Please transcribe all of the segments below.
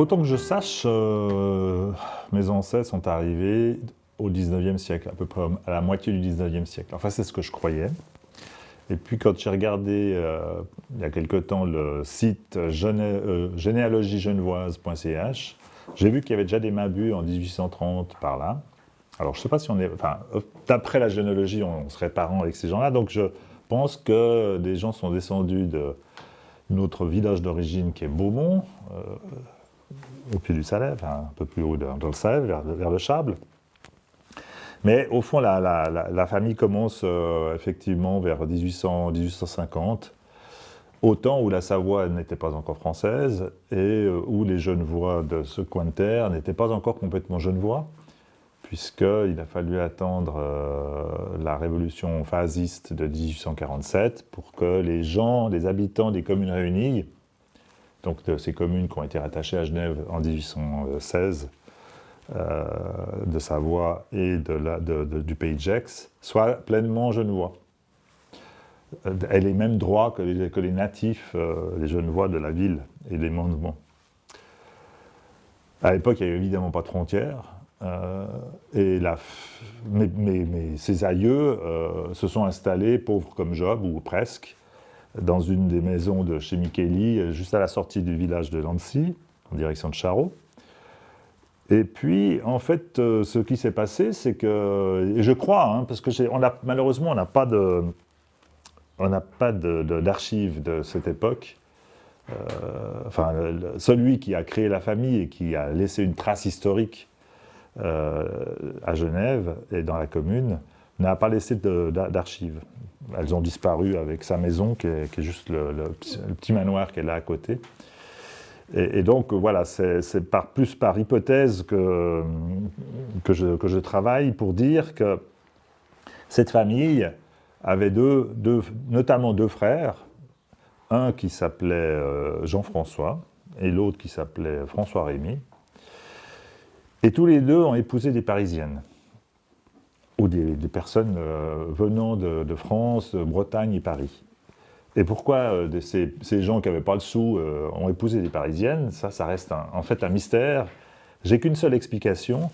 Autant que je sache, mes ancêtres sont arrivés au 19e siècle, à peu près à la moitié du 19e siècle. Enfin, c'est ce que je croyais. Et puis, quand j'ai regardé, il y a quelque temps, le site généalogiegenevoise.ch, j'ai vu qu'il y avait déjà des Mabus en 1830 par là. Alors, je ne sais pas si on est... Enfin, d'après la généalogie, on serait parents avec ces gens-là. Donc, je pense que des gens sont descendus de notre village d'origine qui est Beaumont, au pied du Salève, un peu plus haut dans le Salève, vers le Chable. Mais au fond, la famille commence effectivement vers 1800-1850, au temps où la Savoie n'était pas encore française et où les Genevois de ce coin de terre n'étaient pas encore complètement genevois, puisqu'il a fallu attendre la révolution phasiste de 1847 pour que les gens, les habitants des communes réunies, donc de ces communes qui ont été rattachées à Genève en 1816, de Savoie et du pays de Gex, soient pleinement genevois. Et les mêmes droits que les natifs, les Genevois de la ville et des Mandements. À l'époque, il n'y avait évidemment pas de frontières, mais ces aïeux se sont installés, pauvres comme Job, ou presque, dans une des maisons de chez Micheli, juste à la sortie du village de Lancy, en direction de Charroux. Et puis, en fait, ce qui s'est passé, c'est que, et je crois, parce que malheureusement, on n'a pas d'archives de cette époque. Celui qui a créé la famille et qui a laissé une trace historique à Genève et dans la commune n'a pas laissé d'archives. Elles ont disparu avec sa maison, qui est juste le petit manoir qu'elle a à côté. Et donc, voilà, c'est plus par hypothèse que je travaille pour dire que cette famille avait notamment deux frères, un qui s'appelait Jean-François et l'autre qui s'appelait François-Rémy. Et tous les deux ont épousé des Parisiennes, ou des personnes venant de France, de Bretagne et Paris. Et pourquoi ces gens qui n'avaient pas le sou ont épousé des Parisiennes, ça reste en fait un mystère. J'ai qu'une seule explication,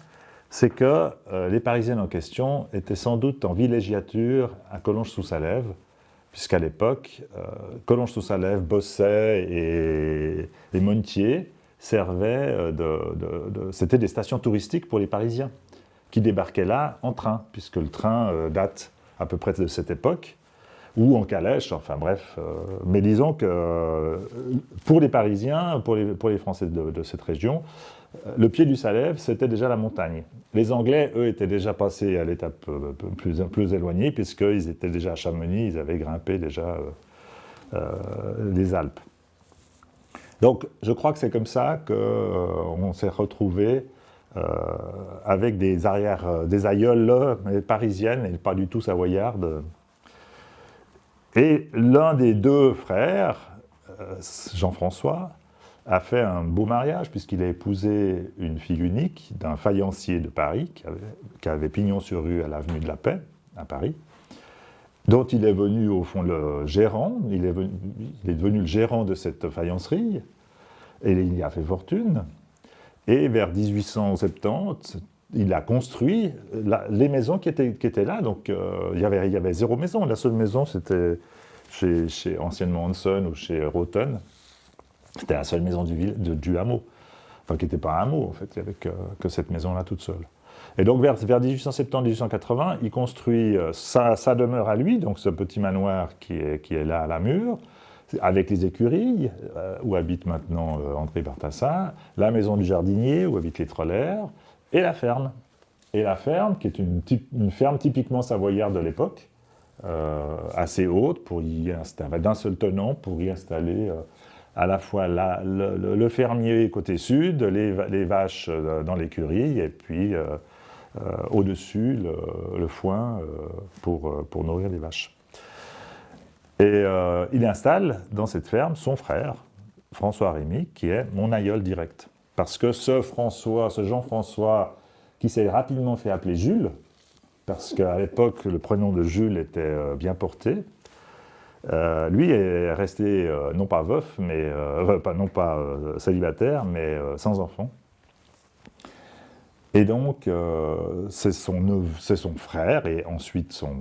c'est que les Parisiennes en question étaient sans doute en villégiature à Collonges-sous-Salève, puisqu'à l'époque, Collonges-sous-Salève, Bosset et Montier servaient c'était des stations touristiques pour les Parisiens, qui débarquaient là en train, puisque le train date à peu près de cette époque, ou en calèche, enfin bref. Mais disons que pour les Parisiens, pour les Français de cette région, le pied du Salève, c'était déjà la montagne. Les Anglais, eux, étaient déjà passés à l'étape plus éloignée, puisqu'ils étaient déjà à Chamonix, ils avaient grimpé déjà les Alpes. Donc, je crois que c'est comme ça qu'on s'est retrouvés avec des aïeules parisiennes et pas du tout savoyardes. Et l'un des deux frères, Jean-François, a fait un beau mariage puisqu'il a épousé une fille unique d'un faïencier de Paris qui avait pignon sur rue à l'avenue de la Paix, à Paris, dont il est venu au fond le gérant. Il est devenu le gérant de cette faïencerie et il y a fait fortune. Et vers 1870, il a construit les maisons qui étaient là. Donc, il y avait zéro maison. La seule maison, c'était chez anciennement Hanson ou chez Roten. C'était la seule maison du hameau. Enfin, qui n'était pas un hameau, en fait. Il n'y avait que cette maison-là toute seule. Et donc, vers 1870-1880, il construit sa demeure à lui, donc ce petit manoir qui est là à la mure, avec les écuries, où habite maintenant André Bartassin, la maison du jardinier, où habitent les Trollers, et la ferme. Et la ferme, qui est une ferme typiquement savoyarde de l'époque, assez haute, d'un seul tenant, pour y installer à la fois le fermier côté sud, les vaches dans l'écurie, et puis au-dessus le foin pour nourrir les vaches. Et il installe dans cette ferme son frère, François-Rémy, qui est mon aïeul direct. Parce que ce Jean-François, qui s'est rapidement fait appeler Jules, parce qu'à l'époque, le prénom de Jules était bien porté, lui est resté non pas veuf, mais non pas célibataire, mais sans enfant. Et donc, c'est son frère et ensuite son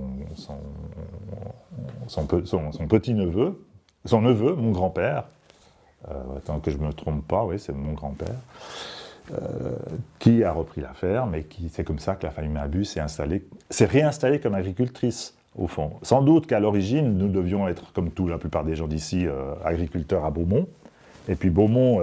petit-neveu, son neveu, mon grand-père, attends que je ne me trompe pas, oui, c'est mon grand-père, qui a repris la ferme et c'est comme ça que la famille Mabus s'est réinstallée comme agricultrice, au fond. Sans doute qu'à l'origine, nous devions être, comme la plupart des gens d'ici, agriculteurs à Beaumont. Et puis Beaumont,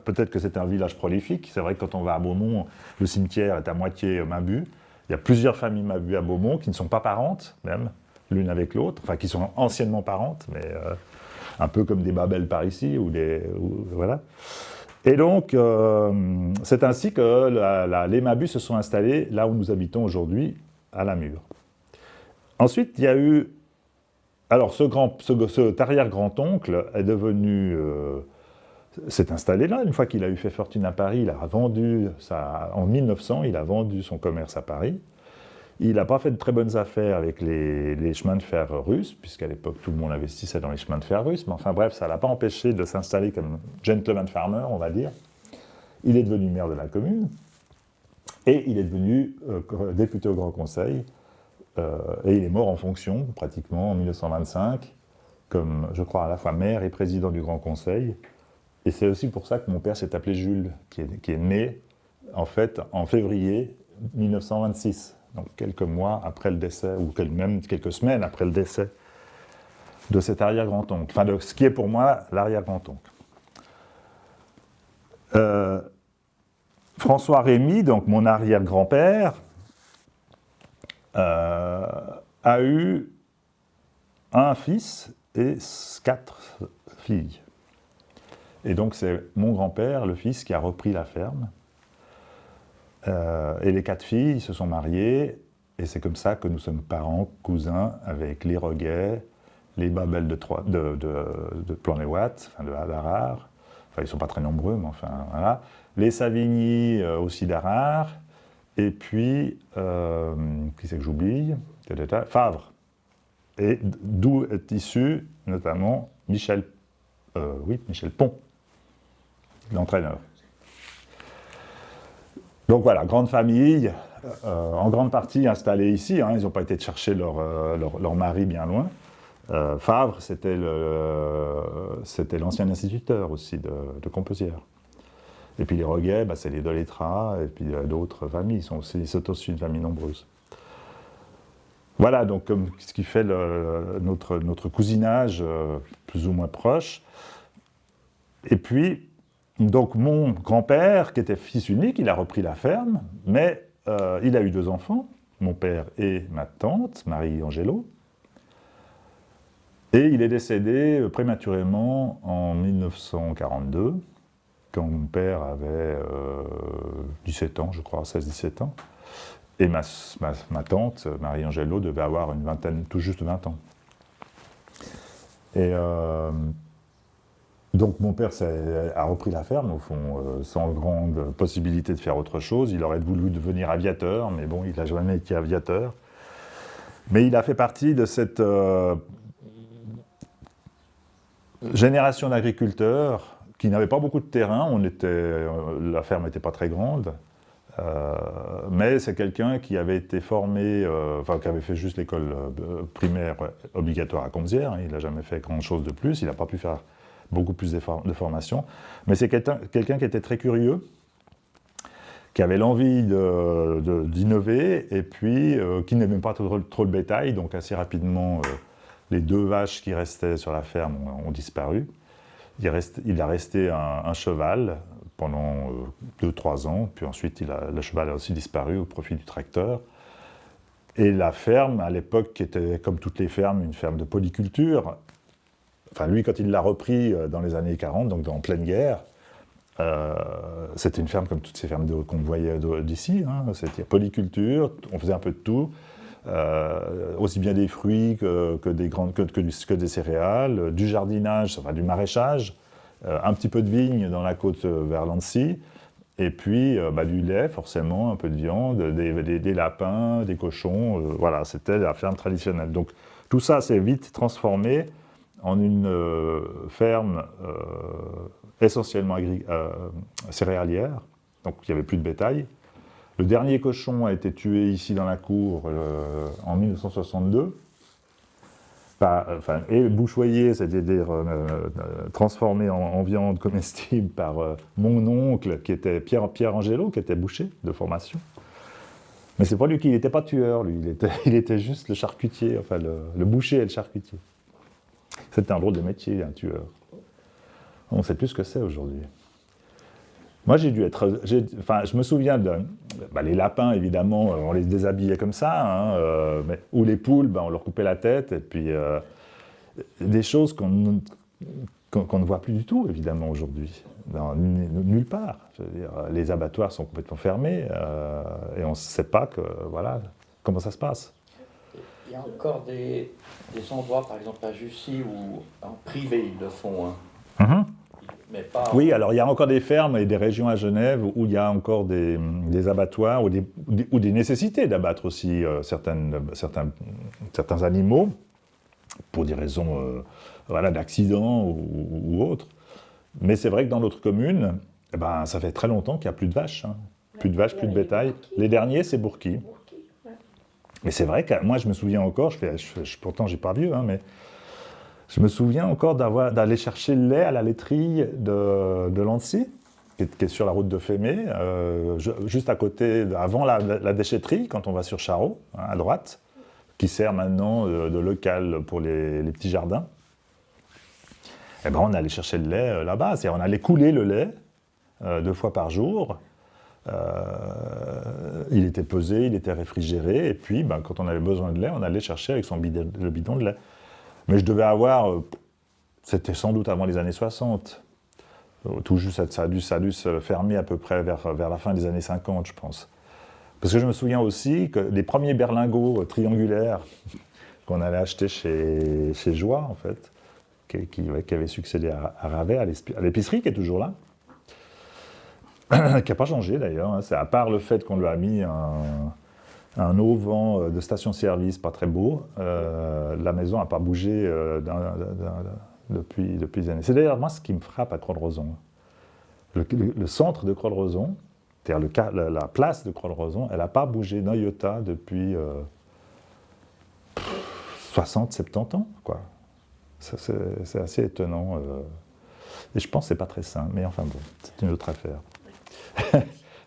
peut-être que c'est un village prolifique. C'est vrai que quand on va à Beaumont, le cimetière est à moitié Mabus. Il y a plusieurs familles Mabus à Beaumont qui ne sont pas parentes, même, l'une avec l'autre, enfin qui sont anciennement parentes, mais un peu comme des Babel par ici, voilà. Et donc, c'est ainsi que les Mabus se sont installés là où nous habitons aujourd'hui, à la Mure. Ensuite, il y a eu... Alors, cet arrière-grand-oncle est devenu... s'est installé là, une fois qu'il a eu fait fortune à Paris, il a vendu, en 1900, il a vendu son commerce à Paris. Il n'a pas fait de très bonnes affaires avec les chemins de fer russes, puisqu'à l'époque, tout le monde investissait dans les chemins de fer russes, mais enfin bref, ça ne l'a pas empêché de s'installer comme gentleman farmer, on va dire. Il est devenu maire de la commune, et il est devenu député au Grand Conseil, et il est mort en fonction, pratiquement, en 1925, comme, je crois, à la fois maire et président du Grand Conseil. Et c'est aussi pour ça que mon père s'est appelé Jules, qui est né, en fait, en février 1926, donc quelques mois après le décès, ou même quelques semaines après le décès de cet arrière-grand-oncle, enfin de ce qui est pour moi l'arrière-grand-oncle. François Rémy, donc mon arrière-grand-père, a eu un fils et 4 filles. Et donc c'est mon grand-père, le fils, qui a repris la ferme. Et les 4 filles se sont mariées, et c'est comme ça que nous sommes parents, cousins, avec les Roguet, les Babel de Plan-les-Ouates, enfin de Hadarard, enfin ils ne sont pas très nombreux, mais enfin voilà, les Savigny aussi d'Arard, et puis, qui c'est que j'oublie, Favre, et d'où est issu notamment Michel Pont, l'entraîneur. Donc voilà, grande famille, en grande partie installée ici, hein, ils n'ont pas été chercher leur mari bien loin. Favre, c'était l'ancien instituteur aussi de Composières. Et puis les Roguet, c'est les Dolétras, et puis d'autres familles, c'est aussi une famille nombreuse. Voilà, donc ce qui fait notre cousinage plus ou moins proche. Et puis, donc mon grand-père, qui était fils unique, il a repris la ferme, mais il a eu 2 enfants, mon père et ma tante, Marie-Angelo. Et il est décédé prématurément en 1942, quand mon père avait 17 ans, je crois, 16-17 ans. Et ma tante, Marie-Angelo, devait avoir une vingtaine, tout juste 20 ans. Et donc mon père a repris la ferme, au fond, sans grande possibilité de faire autre chose. Il aurait voulu devenir aviateur, mais bon, il n'a jamais été aviateur. Mais il a fait partie de cette génération d'agriculteurs qui n'avaient pas beaucoup de terrain. La ferme n'était pas très grande. Mais c'est quelqu'un qui avait été formé, qui avait fait juste l'école primaire obligatoire à Composières, hein, il n'a jamais fait grand-chose de plus, il n'a pas pu faire beaucoup plus de formation, mais c'est quelqu'un qui était très curieux, qui avait l'envie d'innover, et puis qui n'aimait pas trop le bétail, donc assez rapidement, les 2 vaches qui restaient sur la ferme ont disparu. Il a resté un cheval pendant 2-3 ans, puis ensuite le cheval a aussi disparu au profit du tracteur. Et la ferme, à l'époque, qui était, comme toutes les fermes, une ferme de polyculture, enfin lui, quand il l'a repris dans les années 40, donc en pleine guerre, c'était une ferme comme toutes ces fermes qu'on voyait d'ici, hein, c'était polyculture, on faisait un peu de tout, aussi bien des fruits que des céréales, du jardinage, enfin du maraîchage, un petit peu de vigne dans la côte vers l'Annecy, et puis du lait, forcément, un peu de viande, des lapins, des cochons, voilà, c'était la ferme traditionnelle. Donc tout ça s'est vite transformé en une ferme essentiellement céréalière, donc il n'y avait plus de bétail. Le dernier cochon a été tué ici dans la cour en 1962. Et bouchoyé, c'est-à-dire transformé en viande comestible par mon oncle, qui était Pierre Angelo, qui était boucher de formation. Mais c'est pas lui qui n'était pas tueur, lui, il était juste le charcutier, enfin le boucher et le charcutier. C'était un drôle de métier, un tueur. On ne sait plus ce que c'est aujourd'hui. Moi, je me souviens les lapins, évidemment, on les déshabillait comme ça, ou les poules, on leur coupait la tête, et puis des choses qu'on ne voit plus du tout, évidemment, aujourd'hui, nulle part. Je veux dire, les abattoirs sont complètement fermés, et on ne sait pas comment ça se passe. Il y a encore des endroits, par exemple à Jussy, où en privé ils le font. Mais pas oui, alors il y a encore des fermes et des régions à Genève où il y a encore des abattoirs ou des nécessités d'abattre aussi certains animaux pour des raisons d'accidents ou autres. Mais c'est vrai que dans notre commune, ça fait très longtemps qu'il n'y a plus de vaches. Plus de vaches, plus de bétail. Les derniers, c'est Bourqui. Mais c'est vrai que moi, je me souviens encore, pourtant je n'ai pas vieux, mais je me souviens encore d'aller chercher le lait à la laiterie de Lancy, qui est sur la route de Fémé, juste à côté, avant la déchetterie, quand on va sur Charot, à droite, qui sert maintenant de local pour les petits jardins. Et on allait chercher le lait là-bas, on allait couler le lait 2 fois par jour. Il était pesé, il était réfrigéré, et puis quand on avait besoin de lait, on allait chercher avec le bidon de lait. Mais je devais avoir, c'était sans doute avant les années 60, tout juste, ça a dû se fermer à peu près vers la fin des années 50, je pense. Parce que je me souviens aussi que les premiers berlingots triangulaires qu'on allait acheter chez Joie, en fait, qui avait succédé à Ravet, à l'épicerie, qui est toujours là, qui n'a pas changé d'ailleurs, c'est à part le fait qu'on lui a mis un auvent de station-service pas très beau, la maison n'a pas bougé depuis des années. C'est d'ailleurs moi ce qui me frappe à Cros-le-Roson. Le centre de Cros-le-Roson, c'est-à-dire la place de Cros-le-Roson, elle n'a pas bougé d'un iota depuis 60-70 ans, quoi. C'est assez étonnant. Et je pense que ce n'est pas très sain, mais enfin bon, c'est une autre affaire.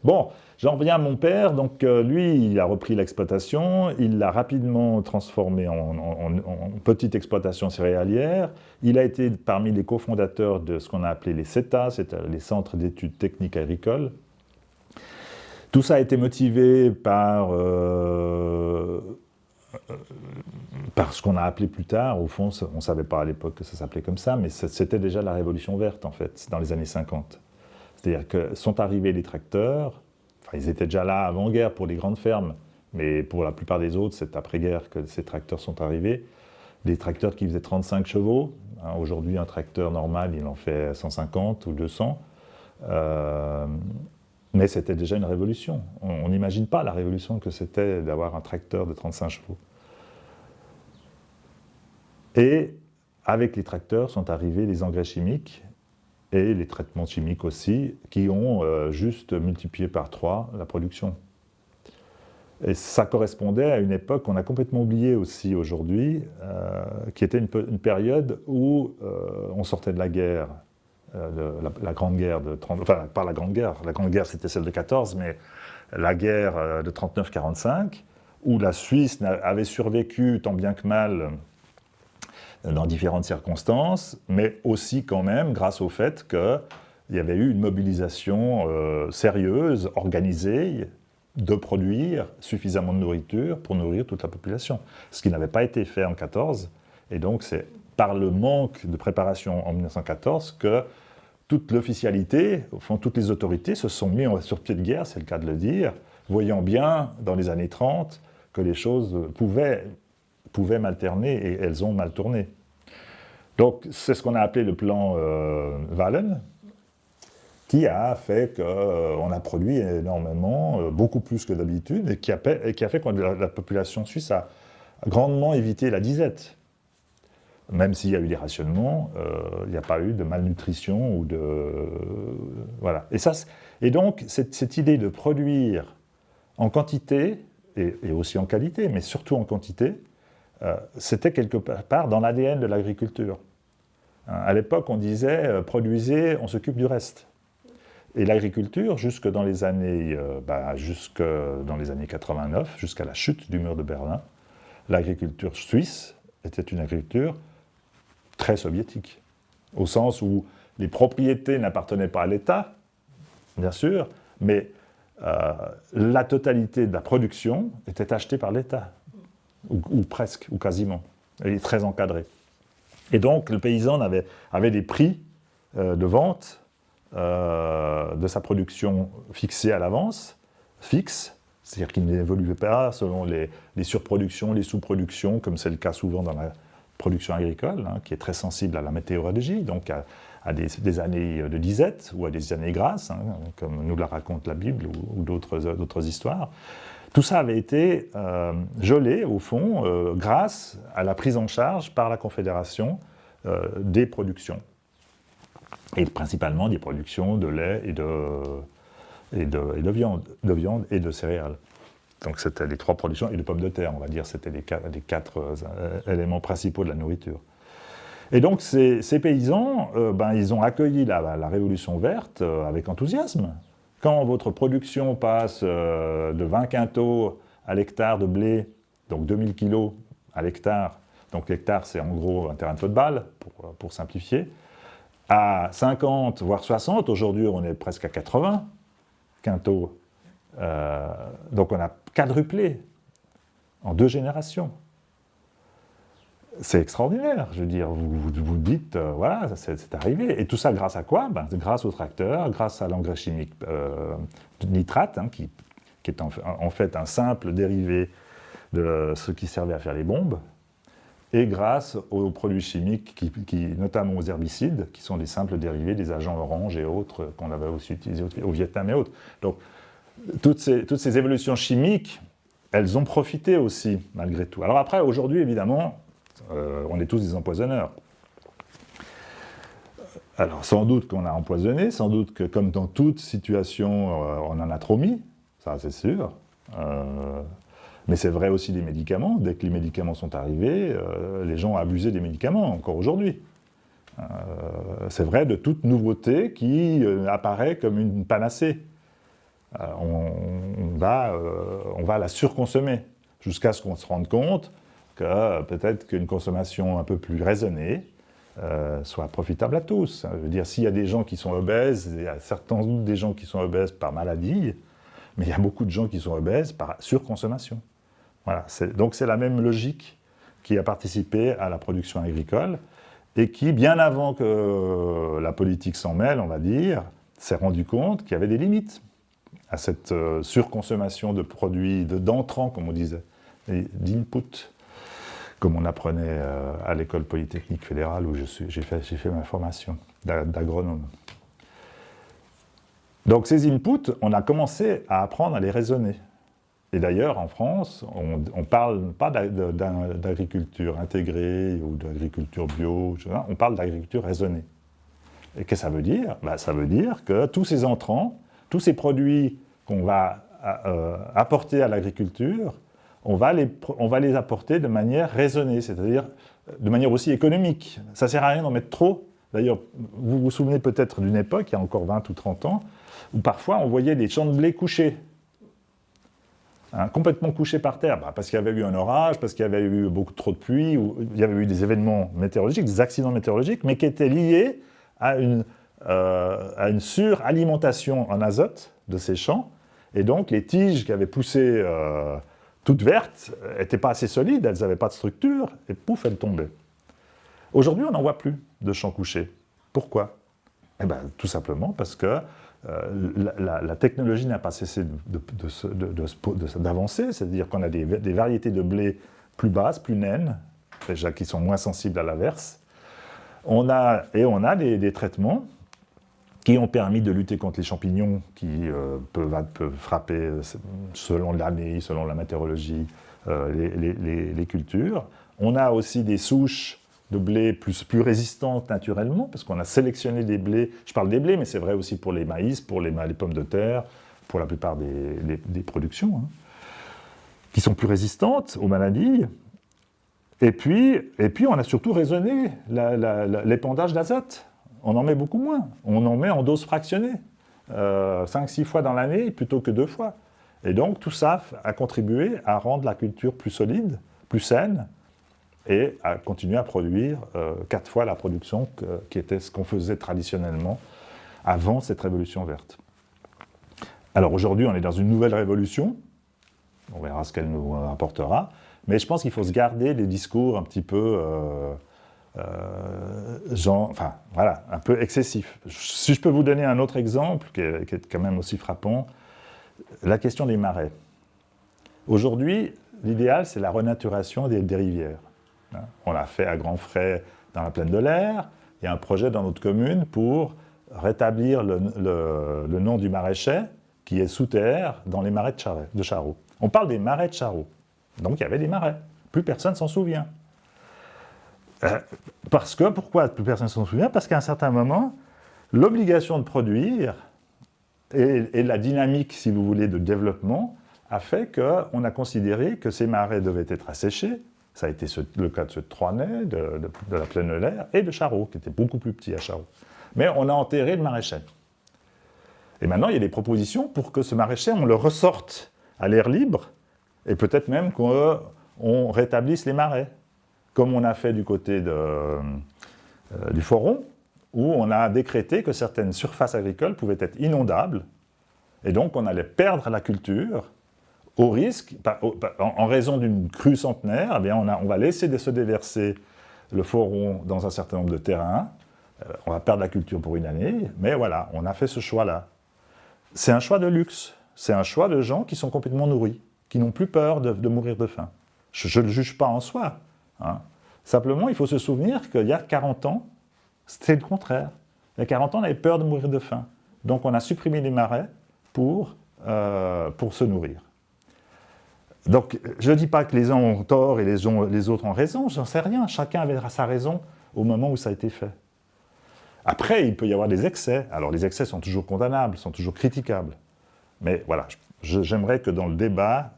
Bon, j'en reviens à mon père. Donc lui, il a repris l'exploitation, il l'a rapidement transformée en petite exploitation céréalière. Il a été parmi les cofondateurs de ce qu'on a appelé les CETA, c'est-à-dire les Centres d'études techniques agricoles. Tout ça a été motivé par ce qu'on a appelé plus tard, au fond, on ne savait pas à l'époque que ça s'appelait comme ça, mais c'était déjà la Révolution verte, en fait, dans les années 50. C'est-à-dire que sont arrivés les tracteurs, ils étaient déjà là avant-guerre pour les grandes fermes, mais pour la plupart des autres, c'est après-guerre que ces tracteurs sont arrivés. Des tracteurs qui faisaient 35 chevaux. Aujourd'hui, un tracteur normal, il en fait 150 ou 200. Mais c'était déjà une révolution. On n'imagine pas la révolution que c'était d'avoir un tracteur de 35 chevaux. Et avec les tracteurs sont arrivés les engrais chimiques et les traitements chimiques aussi, qui ont juste multiplié par 3 la production. Et ça correspondait à une époque qu'on a complètement oubliée aussi aujourd'hui, qui était une période où on sortait de la guerre, la Grande Guerre de 30... Enfin, pas la Grande Guerre c'était celle de 14, mais la guerre de 39-45, où la Suisse avait survécu tant bien que mal dans différentes circonstances, mais aussi quand même grâce au fait qu'il y avait eu une mobilisation sérieuse, organisée, de produire suffisamment de nourriture pour nourrir toute la population. Ce qui n'avait pas été fait en 1914, et donc c'est par le manque de préparation en 1914 que toute l'officialité, au fond toutes les autorités se sont mis sur pied de guerre, c'est le cas de le dire, voyant bien dans les années 30 que les choses pouvaient mal tourner, et elles ont mal tourné. Donc c'est ce qu'on a appelé le plan Wallen, qui a fait qu'on a produit énormément, beaucoup plus que d'habitude, et qui a fait que la population suisse a grandement évité la disette. Même s'il y a eu des rationnements, il n'y a pas eu de malnutrition ou de... voilà. Et donc, cette idée de produire en quantité, et aussi en qualité, mais surtout en quantité, c'était quelque part dans l'ADN de l'agriculture. À l'époque, on disait produisez, on s'occupe du reste. Et l'agriculture, jusque dans les années 89, jusqu'à la chute du mur de Berlin, l'agriculture suisse était une agriculture très soviétique, au sens où les propriétés n'appartenaient pas à l'État, bien sûr, mais la totalité de la production était achetée par l'État, ou presque, ou quasiment, et très encadrée. Et donc le paysan avait des prix de vente de sa production fixés à l'avance, fixes, c'est-à-dire qu'ils n'évoluaient pas selon les surproductions, les sous-productions, comme c'est le cas souvent dans la production agricole, qui est très sensible à la météorologie, donc à des années de disette ou à des années grasses, comme nous la raconte la Bible ou d'autres histoires. Tout ça avait été gelé, au fond, grâce à la prise en charge par la Confédération des productions, et principalement des productions de lait et de viande et de céréales. Donc c'était les trois productions, et de pommes de terre, on va dire, c'était les quatre éléments principaux de la nourriture. Et donc ces paysans, ils ont accueilli la Révolution verte avec enthousiasme. Quand votre production passe de 20 quintaux à l'hectare de blé, donc 2000 kilos à l'hectare, donc l'hectare c'est en gros un terrain de football, pour simplifier, à 50 voire 60, aujourd'hui on est presque à 80 quintaux, donc on a quadruplé en 2 générations. C'est extraordinaire, je veux dire, vous dites, voilà, c'est arrivé. Et tout ça grâce à quoi ? Grâce aux tracteurs, grâce à l'engrais chimique nitrate, qui est en fait un simple dérivé de ce qui servait à faire les bombes, et grâce aux produits chimiques, notamment aux herbicides, qui sont des simples dérivés des agents orange et autres qu'on avait aussi utilisés au Vietnam et autres. Donc, toutes ces évolutions chimiques, elles ont profité aussi, malgré tout. Alors après, aujourd'hui, évidemment, on est tous des empoisonneurs. Alors, sans doute qu'on a empoisonné, sans doute que, comme dans toute situation, on en a trop mis, ça c'est sûr. Mais c'est vrai aussi des médicaments. Dès que les médicaments sont arrivés, les gens ont abusé des médicaments, encore aujourd'hui. C'est vrai de toute nouveauté qui apparaît comme une panacée. On va la surconsommer, jusqu'à ce qu'on se rende compte que peut-être qu'une consommation un peu plus raisonnée soit profitable à tous. Je veux dire, s'il y a des gens qui sont obèses, il y a certainement des gens qui sont obèses par maladie, mais il y a beaucoup de gens qui sont obèses par surconsommation. Voilà, donc c'est la même logique qui a participé à la production agricole et qui, bien avant que la politique s'en mêle, on va dire, s'est rendu compte qu'il y avait des limites à cette surconsommation de produits, d'entrants, comme on disait, et d'input, comme on apprenait à l'école polytechnique fédérale où j'ai fait ma formation d'agronome. Donc ces inputs, on a commencé à apprendre à les raisonner. Et d'ailleurs, en France, on ne parle pas d'agriculture intégrée ou d'agriculture bio, on parle d'agriculture raisonnée. Et qu'est-ce que ça veut dire ? Ça veut dire que tous ces entrants, tous ces produits qu'on va apporter à l'agriculture, on va les apporter de manière raisonnée, c'est-à-dire de manière aussi économique. Ça ne sert à rien d'en mettre trop. D'ailleurs, vous vous souvenez peut-être d'une époque, il y a encore 20 ou 30 ans, où parfois on voyait des champs de blé couchés, complètement couchés par terre, parce qu'il y avait eu un orage, parce qu'il y avait eu beaucoup trop de pluie, ou il y avait eu des événements météorologiques, des accidents météorologiques, mais qui étaient liés à une suralimentation en azote de ces champs, et donc les tiges qui avaient poussé toutes vertes n'étaient pas assez solides, elles n'avaient pas de structure, et pouf, elles tombaient. Aujourd'hui, on n'en voit plus de champs couchés. Pourquoi ? Tout simplement parce que la technologie n'a pas cessé d'avancer, c'est-à-dire qu'on a des variétés de blé plus basses, plus naines, déjà qui sont moins sensibles à l'averse. On a des traitements qui ont permis de lutter contre les champignons qui peuvent frapper selon l'année, selon la météorologie, les cultures. On a aussi des souches de blé plus résistantes naturellement, parce qu'on a sélectionné des blés, je parle des blés, mais c'est vrai aussi pour les maïs, pour les pommes de terre, pour la plupart des productions, hein, qui sont plus résistantes aux maladies. Et puis on a surtout raisonné l'épandage d'azote. On en met beaucoup moins, on en met en dose fractionnée, 5-6 fois dans l'année plutôt que 2 fois. Et donc tout ça a contribué à rendre la culture plus solide, plus saine, et à continuer à produire 4 fois la production qui était ce qu'on faisait traditionnellement avant cette révolution verte. Alors aujourd'hui, on est dans une nouvelle révolution, on verra ce qu'elle nous apportera, mais je pense qu'il faut se garder des discours un petit peu, un peu excessifs. Si je peux vous donner un autre exemple, qui est quand même aussi frappant, la question des marais. Aujourd'hui, l'idéal, c'est la renaturation des rivières. On l'a fait à grands frais dans la plaine de l'Aire. Il y a un projet dans notre commune pour rétablir le nom du maraîcher qui est sous terre dans les marais de Charroux. On parle des marais de Charroux. Donc il y avait des marais. Plus personne s'en souvient. Pourquoi plus personne s'en souvient? Parce qu'à un certain moment, l'obligation de produire et la dynamique, si vous voulez, de développement a fait qu'on a considéré que ces marais devaient être asséchés. Ça a été le cas de ceux de Troinay, de la plaine de l'Aire et de Charroux, qui était beaucoup plus petit à Charroux. Mais on a enterré le maraîcher. Et maintenant, il y a des propositions pour que ce maraîcher, on le ressorte à l'air libre, et peut-être même qu'on rétablisse les marais, comme on a fait du côté du Foron, où on a décrété que certaines surfaces agricoles pouvaient être inondables, et donc on allait perdre la culture, au risque, en raison d'une crue centenaire, eh bien on va laisser se déverser le Foron dans un certain nombre de terrains, on va perdre la culture pour une année, mais voilà, on a fait ce choix-là. C'est un choix de luxe, c'est un choix de gens qui sont complètement nourris, qui n'ont plus peur de mourir de faim. Je ne le juge pas en soi. Hein. Simplement, il faut se souvenir qu'il y a 40 ans, c'était le contraire. Il y a 40 ans, on avait peur de mourir de faim. Donc on a supprimé les marais pour se nourrir. Donc, je ne dis pas que les uns ont tort et les autres ont raison, j'en sais rien. Chacun avait sa raison au moment où ça a été fait. Après, il peut y avoir des excès. Alors, les excès sont toujours condamnables, sont toujours critiquables. Mais voilà, j'aimerais que dans le débat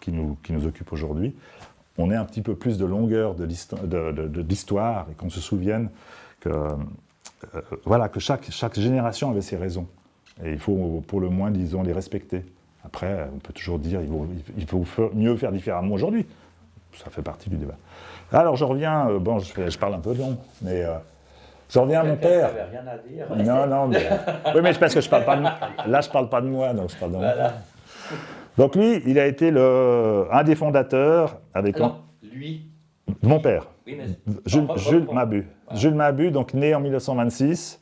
qui nous occupe aujourd'hui, on ait un petit peu plus de longueur de l'histoire et qu'on se souvienne que chaque génération avait ses raisons. Et il faut, pour le moins, disons, les respecter. Après, on peut toujours dire qu'il faut mieux faire différemment aujourd'hui. Ça fait partie du débat. Alors, je reviens, je parle un peu long, mais je reviens à mon père. Rien à dire. Non, mais, oui, mais parce que je parle pas de moi. Là, je parle pas de moi, donc je parle de mon père. Donc lui, il a été un des fondateurs avec mon père, oui, mais Jules Mabut. Voilà. Jules Mabut, donc né en 1926,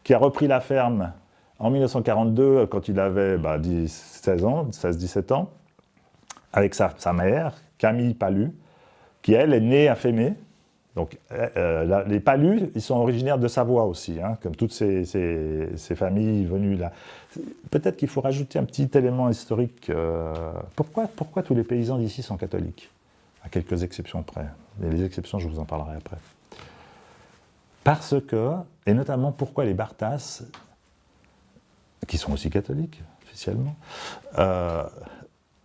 qui a repris la ferme en 1942, quand il avait 16-17 ans, avec sa mère, Camille Palu, qui, elle, est née à Fémé. Donc, les Palus, ils sont originaires de Savoie aussi, hein, comme toutes ces familles venues là. Peut-être qu'il faut rajouter un petit élément historique. Pourquoi tous les paysans d'ici sont catholiques? À quelques exceptions près. Et les exceptions, je vous en parlerai après. Parce que, et notamment pourquoi les Bartas, qui sont aussi catholiques, officiellement,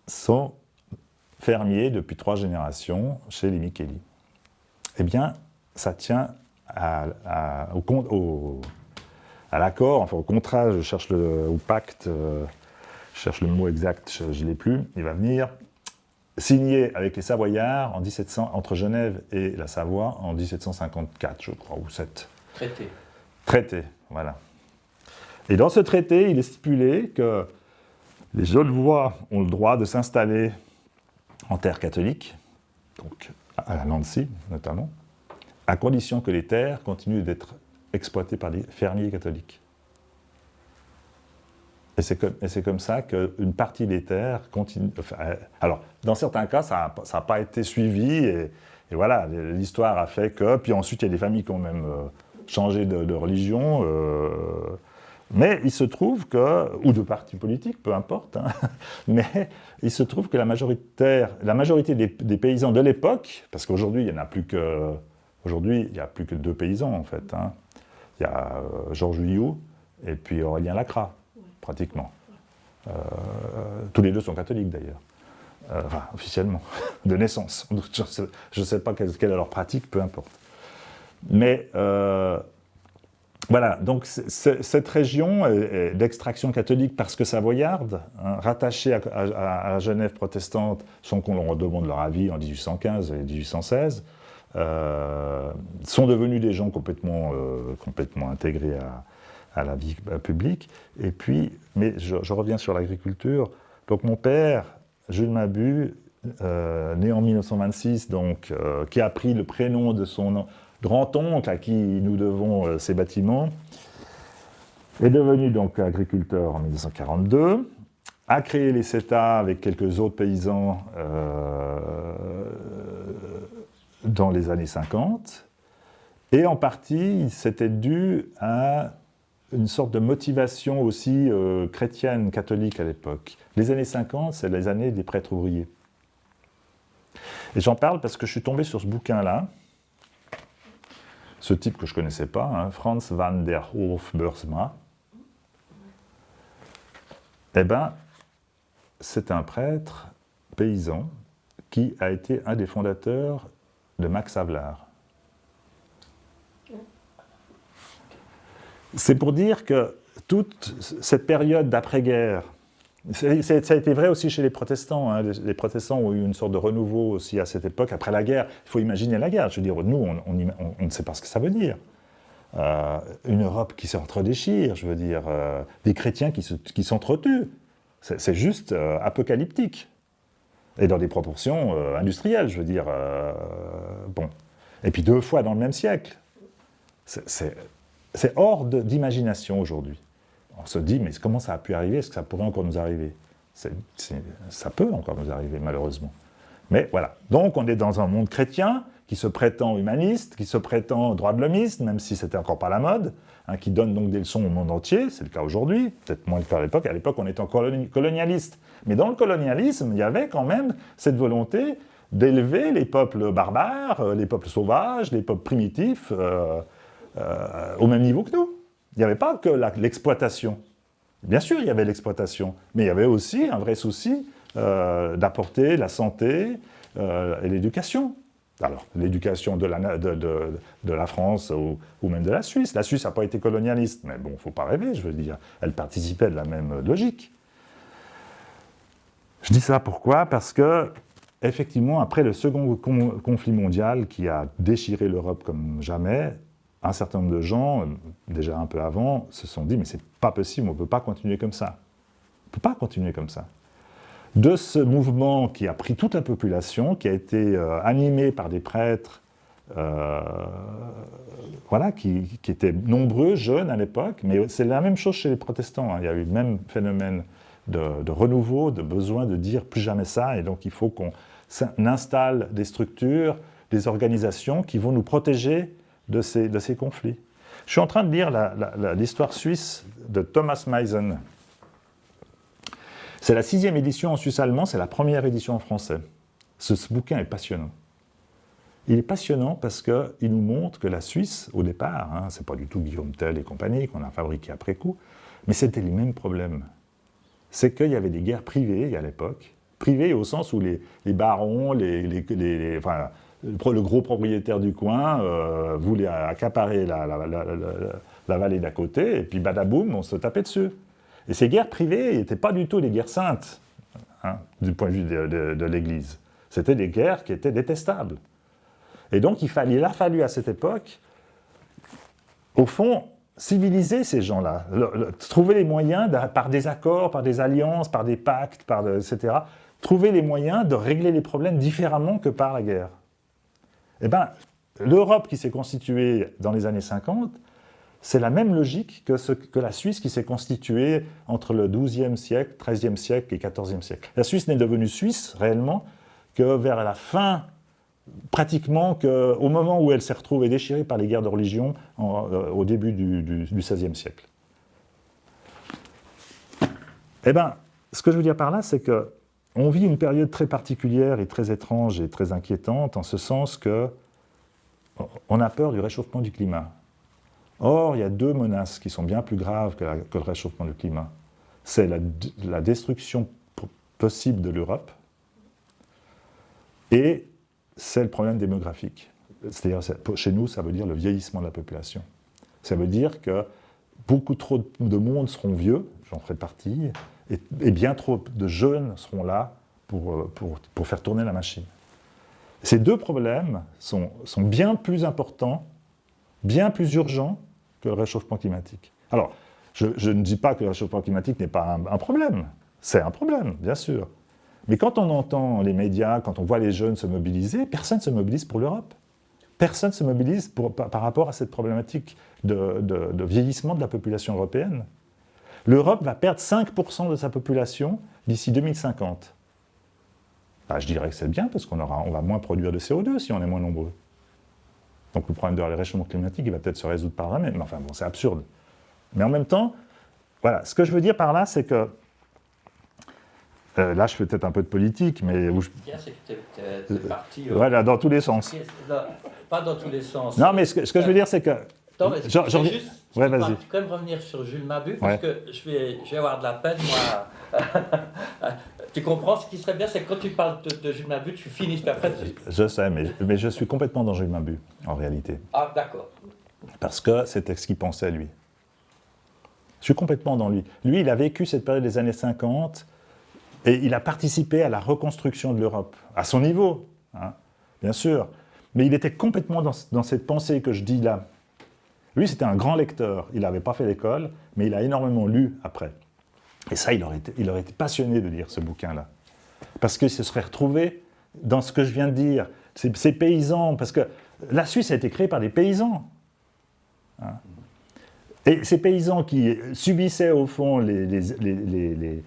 sont fermiers depuis 3 générations chez les Micheli. Eh bien, ça tient à l'accord, enfin au contrat, au pacte, je cherche le mot exact, je ne l'ai plus, il va venir signé avec les Savoyards entre Genève et la Savoie en 1754, je crois, ou 7. Traité, voilà. Et dans ce traité, il est stipulé que les Genevois ont le droit de s'installer en terre catholique, donc à Nancy notamment, à condition que les terres continuent d'être exploitées par des fermiers catholiques. Et c'est comme ça qu'une partie des terres continue. Alors, dans certains cas, ça n'a pas été suivi, et voilà, l'histoire a fait que. Puis ensuite, il y a des familles qui ont même changé de religion. Mais il se trouve que, ou de parti politique, peu importe, hein, mais il se trouve que la majorité des paysans de l'époque, parce qu'aujourd'hui il n'y en a plus que Aujourd'hui, il n'y a plus que 2 paysans, en fait. Hein. Il y a Georges Huillot et puis Aurélien Lacrat, pratiquement. Tous les 2 sont catholiques, d'ailleurs. Enfin, officiellement, de naissance. Je ne sais pas quelle est leur pratique, peu importe. Mais voilà, donc cette région est d'extraction catholique parce que savoyarde, hein, rattachée à la Genève protestante, sans qu'on leur demande leur avis en 1815 et 1816, sont devenus des gens complètement intégrés à la vie publique. Et puis, mais je reviens sur l'agriculture. Donc mon père, Jules Mabut, né en 1926, donc, qui a pris le prénom de son grand-oncle à qui nous devons ces bâtiments, est devenu donc agriculteur en 1942, a créé les CETA avec quelques autres paysans dans les années 50, et en partie, c'était dû à une sorte de motivation aussi chrétienne, catholique à l'époque. Les années 50, c'est les années des prêtres ouvriers. Et j'en parle parce que je suis tombé sur ce bouquin-là, ce type que je ne connaissais pas, hein, Franz van der Hof-Beursma. Eh bien, c'est un prêtre paysan qui a été un des fondateurs de Max Havelaar. C'est pour dire que toute cette période d'après-guerre, ça a été vrai aussi chez les protestants. Hein. Les protestants ont eu une sorte de renouveau aussi à cette époque, après la guerre. Il faut imaginer la guerre. Je veux dire, nous, on ne sait pas ce que ça veut dire. Une Europe qui s'entre-déchire, je veux dire, des chrétiens qui s'entretuent. C'est juste apocalyptique. Et dans des proportions industrielles, je veux dire. Bon. Et puis 2 fois dans le même siècle. C'est hors d'imagination aujourd'hui. On se dit, mais comment ça a pu arriver? Est-ce que ça pourrait encore nous arriver? Ça peut encore nous arriver, malheureusement. Mais voilà. Donc, on est dans un monde chrétien qui se prétend humaniste, qui se prétend droit de l'homiste, même si c'était encore pas la mode, hein, qui donne donc des leçons au monde entier. C'est le cas aujourd'hui, peut-être moins le cas à l'époque. À l'époque, on était encore colonialiste. Mais dans le colonialisme, il y avait quand même cette volonté d'élever les peuples barbares, les peuples sauvages, les peuples primitifs, au même niveau que nous. Il n'y avait pas que l'exploitation. Bien sûr, il y avait l'exploitation, mais il y avait aussi un vrai souci d'apporter la santé et l'éducation. Alors, l'éducation de la France ou même de la Suisse. La Suisse n'a pas été colonialiste, mais bon, il ne faut pas rêver, je veux dire. Elle participait de la même logique. Je dis ça pourquoi? Parce que, effectivement, après le second conflit mondial qui a déchiré l'Europe comme jamais, un certain nombre de gens, déjà un peu avant, se sont dit « mais c'est pas possible, on ne peut pas continuer comme ça. On ne peut pas continuer comme ça. » De ce mouvement qui a pris toute la population, qui a été animé par des prêtres voilà, qui étaient nombreux, jeunes à l'époque, mais c'est la même chose chez les protestants. Hein. Il y a eu le même phénomène de renouveau, de besoin de dire plus jamais ça, et donc il faut qu'on installe des structures, des organisations qui vont nous protéger de ces conflits. Je suis en train de lire l'histoire suisse de Thomas Meissen. C'est la 6e édition en suisse allemand, c'est la première édition en français. Ce bouquin est passionnant. Il est passionnant parce qu'il nous montre que la Suisse, au départ, hein, c'est pas du tout Guillaume Tell et compagnie qu'on a fabriqué après coup, mais c'était les mêmes problèmes. C'est qu'il y avait des guerres privées à l'époque, privées au sens où les barons, enfin, le gros propriétaire du coin voulait accaparer la vallée d'à côté, et puis badaboum, on se tapait dessus. Et ces guerres privées n'étaient pas du tout des guerres saintes, hein, du point de vue de l'Église. C'était des guerres qui étaient détestables. Et donc il a fallu à cette époque, au fond, civiliser ces gens-là, trouver les moyens, par des accords, par des alliances, par des pactes, etc., trouver les moyens de régler les problèmes différemment que par la guerre. Eh bien, l'Europe qui s'est constituée dans les années 50, c'est la même logique que la Suisse qui s'est constituée entre le XIIe siècle, XIIIe siècle et XIVe siècle. La Suisse n'est devenue suisse, réellement, que vers la fin, pratiquement au moment où elle s'est retrouvée déchirée par les guerres de religion au début du XVIe siècle. Eh bien, ce que je veux dire par là, c'est qu'on vit une période très particulière et très étrange et très inquiétante, en ce sens que on a peur du réchauffement du climat. Or, il y a deux menaces qui sont bien plus graves que le réchauffement du climat. C'est la destruction possible de l'Europe et c'est le problème démographique. C'est-à-dire, chez nous, ça veut dire le vieillissement de la population. Ça veut dire que beaucoup trop de monde seront vieux, j'en ferai partie, et bien trop de jeunes seront là pour faire tourner la machine. Ces deux problèmes sont bien plus importants, bien plus urgents que le réchauffement climatique. Alors, je ne dis pas que le réchauffement climatique n'est pas un problème. C'est un problème, bien sûr. Mais quand on entend les médias, quand on voit les jeunes se mobiliser, personne ne se mobilise pour l'Europe. Personne ne se mobilise par rapport à cette problématique de vieillissement de la population européenne. L'Europe va perdre 5% de sa population d'ici 2050. Ben, je dirais que c'est bien, parce qu'on va moins produire de CO2 si on est moins nombreux. Donc le problème de réchauffement climatique, il va peut-être se résoudre par là-même. Mais enfin bon, c'est absurde. Mais en même temps, voilà, ce que je veux dire par là, c'est que là, je fais peut-être un peu de politique, mais... Bien, c'est que t'es parti... voilà, dans tous les sens. Pas dans tous les sens. Non, mais ce que je veux dire, c'est que... Non, mais je vais juste ouais, vas-y. quand même revenir sur Jules Mabut, parce que je vais avoir de la peine, moi. Tu comprends, ce qui serait bien, c'est que quand tu parles de Jules Mabut, tu finisses, puis après... Je sais, mais je suis complètement dans Jules Mabut, en réalité. Ah, d'accord. Parce que c'était ce qu'il pensait, lui. Je suis complètement dans lui. Lui, il a vécu cette période des années 50, et il a participé à la reconstruction de l'Europe, à son niveau, hein, bien sûr. Mais il était complètement dans cette pensée que je dis là. Lui, c'était un grand lecteur. Il n'avait pas fait d'école, mais il a énormément lu après. Et ça, il aurait été passionné de lire ce bouquin-là. Parce qu'il se serait retrouvé dans ce que je viens de dire. Ces paysans, parce que la Suisse a été créée par des paysans. Hein. Et ces paysans qui subissaient, au fond, les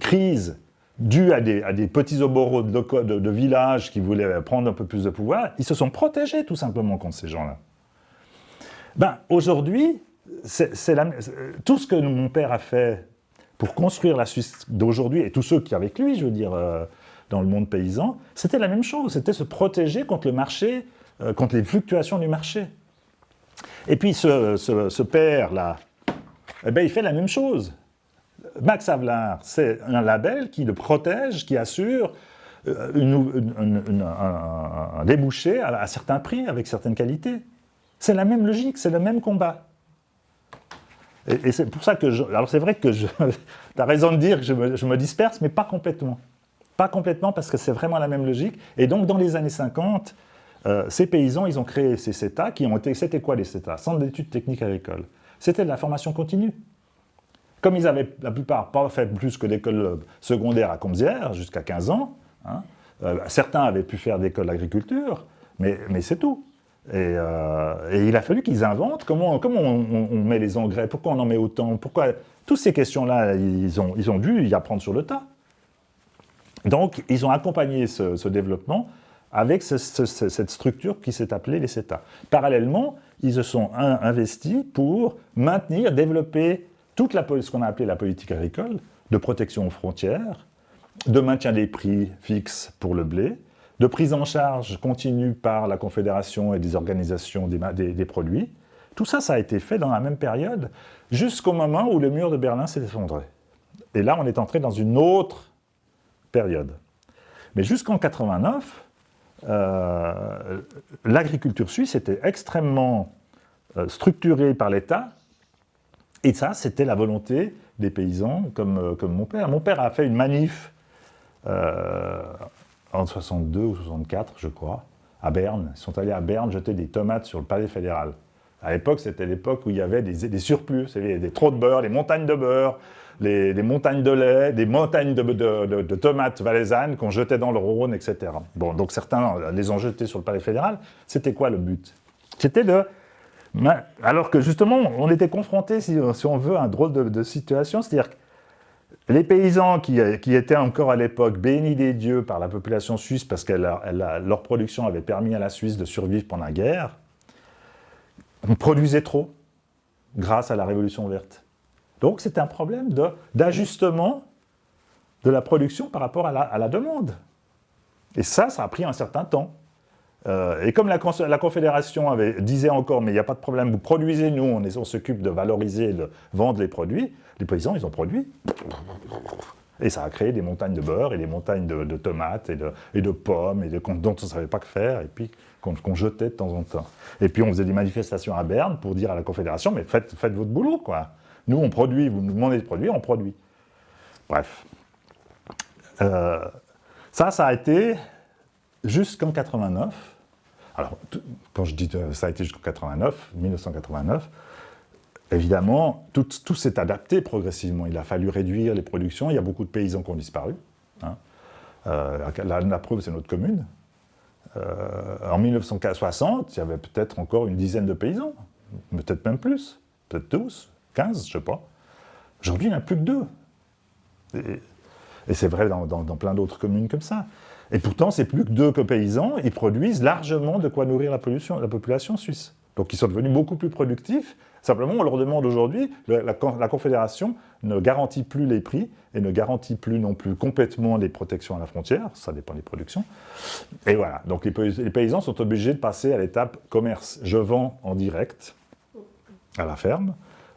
crises dues à des petits oboros de villages qui voulaient prendre un peu plus de pouvoir, ils se sont protégés tout simplement contre ces gens-là. Ben, aujourd'hui, tout ce que mon père a fait pour construire la Suisse d'aujourd'hui, et tous ceux qui avec lui, je veux dire, dans le monde paysan, c'était la même chose, c'était se protéger contre le marché, contre les fluctuations du marché. Et puis ce père-là, eh ben, il fait la même chose. Max Havelaar, c'est un label qui le protège, qui assure un débouché à certains prix, avec certaines qualités. C'est la même logique, c'est le même combat. Et c'est pour ça que alors c'est vrai que tu as raison de dire que je me disperse, mais pas complètement. Pas complètement, parce que c'est vraiment la même logique. Et donc, dans les années 50, ces paysans, ils ont créé ces CETA, qui ont été... C'était quoi les CETA? Centres d'études techniques agricoles. C'était de la formation continue. Comme ils avaient, la plupart, pas fait plus que l'école secondaire à Comzières, jusqu'à 15 ans, hein, certains avaient pu faire d'école d'agriculture, mais c'est tout. Et il a fallu qu'ils inventent comment on met les engrais, pourquoi on en met autant, pourquoi... Toutes ces questions-là, ils ont dû y apprendre sur le tas. Donc, ils ont accompagné ce développement avec cette structure qui s'est appelée les CETA. Parallèlement, ils se sont investis pour maintenir, développer toute ce qu'on a appelé la politique agricole, de protection aux frontières, de maintien des prix fixes pour le blé, de prise en charge continue par la Confédération et des organisations des produits. Tout ça, ça a été fait dans la même période, jusqu'au moment où le mur de Berlin s'est effondré. Et là, on est entré dans une autre période. Mais jusqu'en 89, l'agriculture suisse était extrêmement structurée par l'État, et ça, c'était la volonté des paysans, comme mon père. Mon père a fait une manif en 62 ou 64, je crois, à Berne. Ils sont allés à Berne jeter des tomates sur le palais fédéral. À l'époque, c'était l'époque où il y avait des surplus, des trop de beurre, des montagnes de beurre, des montagnes de lait, des montagnes de tomates valaisannes qu'on jetait dans le Rhône, etc. Bon, donc certains les ont jetés sur le palais fédéral. C'était quoi le but? C'était alors que justement, on était confrontés, si on veut, à un drôle de situation, c'est-à-dire que les paysans qui étaient encore à l'époque bénis des dieux par la population suisse parce que leur production avait permis à la Suisse de survivre pendant la guerre, produisaient trop grâce à la Révolution verte. Donc c'était un problème d'ajustement de la production par rapport à la demande. Et ça a pris un certain temps. Et comme la Confédération disait encore, mais il n'y a pas de problème, vous produisez, nous, on s'occupe de valoriser et de vendre les produits, les paysans, ils ont produit. Et ça a créé des montagnes de beurre et des montagnes de tomates et de pommes dont on ne savait pas que faire, et puis qu'on jetait de temps en temps. Et puis on faisait des manifestations à Berne pour dire à la Confédération, mais faites votre boulot, quoi. Nous, on produit, vous nous demandez de produire, on produit. Bref. Ça a été jusqu'en 89. Alors, quand je dis ça a été jusqu'en 1989, évidemment, tout s'est adapté progressivement. Il a fallu réduire les productions. Il y a beaucoup de paysans qui ont disparu. Hein. La preuve, c'est notre commune. En 1960, il y avait peut-être encore une dizaine de paysans. Peut-être même plus. Peut-être 12, 15, je ne sais pas. Aujourd'hui, il n'y en a plus que 2. Et c'est vrai dans plein d'autres communes comme ça. Et pourtant, c'est plus que 2 paysans. Ils produisent largement de quoi nourrir la population suisse. Donc ils sont devenus beaucoup plus productifs. Simplement, on leur demande aujourd'hui, la Confédération ne garantit plus les prix et ne garantit plus non plus complètement les protections à la frontière, ça dépend des productions. Et voilà, donc les paysans sont obligés de passer à l'étape commerce. Je vends en direct à la ferme,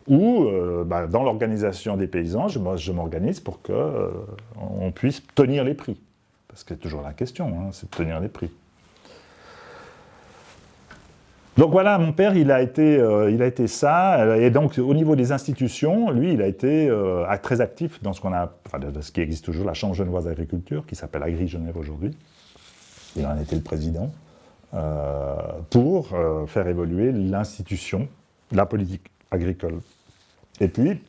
ou dans l'organisation des paysans, je m'organise pour qu'on puisse tenir les prix. Parce que c'est toujours la question, hein, c'est de tenir les prix. Donc voilà, mon père, il a été ça, et donc au niveau des institutions, lui, il a été très actif dans ce qui existe toujours, la Chambre genevoise d'agriculture, qui s'appelle Agri Genève aujourd'hui. Il en était le président, pour faire évoluer l'institution, la politique agricole. Et puis,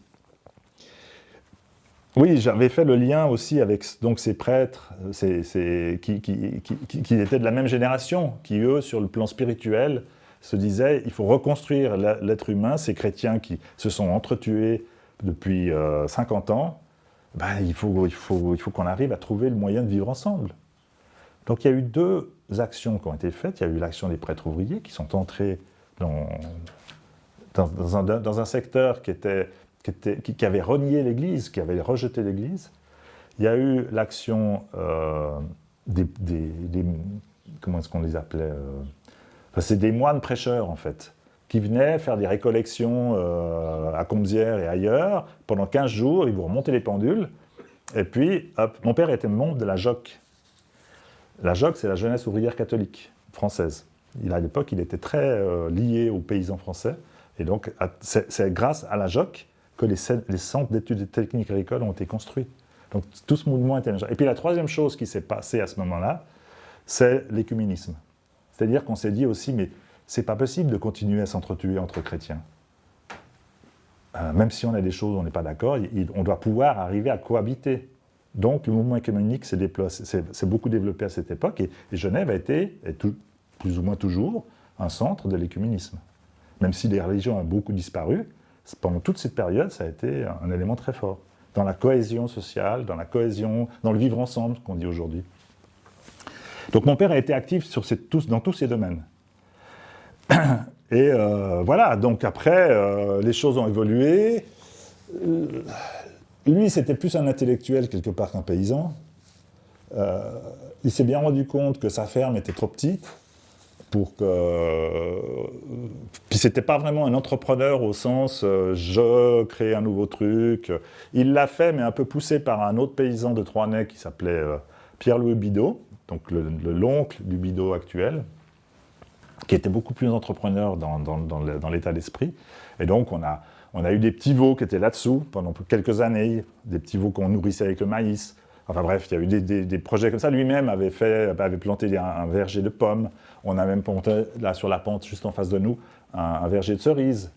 oui, j'avais fait le lien aussi avec donc, ces prêtres qui étaient de la même génération, qui eux, sur le plan spirituel, se disaient il faut reconstruire l'être humain, ces chrétiens qui se sont entretués depuis 50 ans, il faut qu'on arrive à trouver le moyen de vivre ensemble. Donc il y a eu 2 actions qui ont été faites. Il y a eu l'action des prêtres ouvriers qui sont entrés dans un secteur qui avait renié l'Église, qui avait rejeté l'Église. Il y a eu l'action comment est-ce qu'on les appelait c'est des moines prêcheurs, en fait, qui venaient faire des récollections à Comzières et ailleurs. Pendant 15 jours, ils vous remontaient les pendules. Et puis, hop, mon père était membre de la JOC. La JOC, c'est la Jeunesse ouvrière catholique française. À l'époque, il était très lié aux paysans français. Et donc, c'est grâce à la JOC que les centres d'études techniques agricoles ont été construits. Donc, tout ce mouvement était... Et puis, la troisième chose qui s'est passée à ce moment-là, c'est l'écuménisme. C'est-à-dire qu'on s'est dit aussi, mais c'est pas possible de continuer à s'entretuer entre chrétiens. Même si on a des choses où on n'est pas d'accord, on doit pouvoir arriver à cohabiter. Donc le mouvement écuménique s'est beaucoup développé à cette époque, et Genève a été, plus ou moins toujours, un centre de l'écuménisme. Même si les religions ont beaucoup disparu, pendant toute cette période, ça a été un élément très fort. Dans la cohésion sociale, dans le vivre ensemble, qu'on dit aujourd'hui. Donc mon père a été actif dans tous ces domaines. Et voilà, donc après, les choses ont évolué. Lui, c'était plus un intellectuel quelque part qu'un paysan. Il s'est bien rendu compte que sa ferme était trop petite Puis c'était pas vraiment un entrepreneur au sens je crée un nouveau truc. Il l'a fait, mais un peu poussé par un autre paysan de Troisnay qui s'appelait Pierre-Louis Bidot, donc l'oncle du Bidot actuel, qui était beaucoup plus entrepreneur dans l'état d'esprit. Et donc on a eu des petits veaux qui étaient là-dessous pendant quelques années, des petits veaux qu'on nourrissait avec le maïs. Enfin bref, il y a eu des projets comme ça. Lui-même avait planté un verger de pommes. On a même planté, là sur la pente juste en face de nous, un verger de cerises.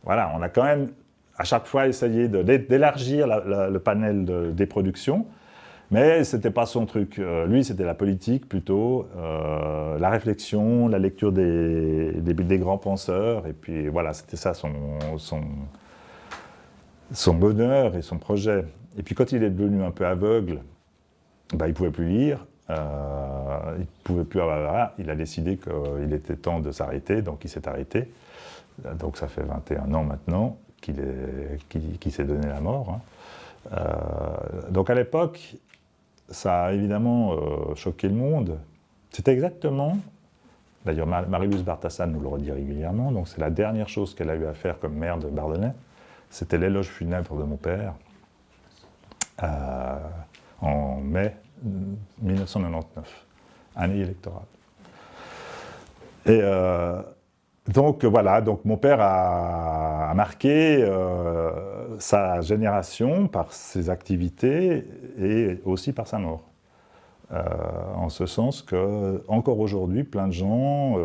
Voilà, on a quand même à chaque fois essayé d'élargir le panel des productions, mais ce n'était pas son truc. Lui, c'était la politique plutôt, la réflexion, la lecture des grands penseurs, et puis voilà, c'était ça son bonheur et son projet. Et puis quand il est devenu un peu aveugle, il ne pouvait plus lire, il pouvait plus il a décidé qu'il était temps de s'arrêter, donc il s'est arrêté. Donc ça fait 21 ans maintenant qu'il s'est donné la mort. Donc à l'époque, ça a évidemment choqué le monde. C'était exactement D'ailleurs, Marie-Louise Bartassan nous le redit régulièrement. Donc, c'est la dernière chose qu'elle a eu à faire comme maire de Bardonnay. C'était l'éloge funèbre de mon père en mai 1999, année électorale. Et donc voilà, donc mon père a marqué sa génération par ses activités et aussi par sa mort. En ce sens que, encore aujourd'hui, plein de gens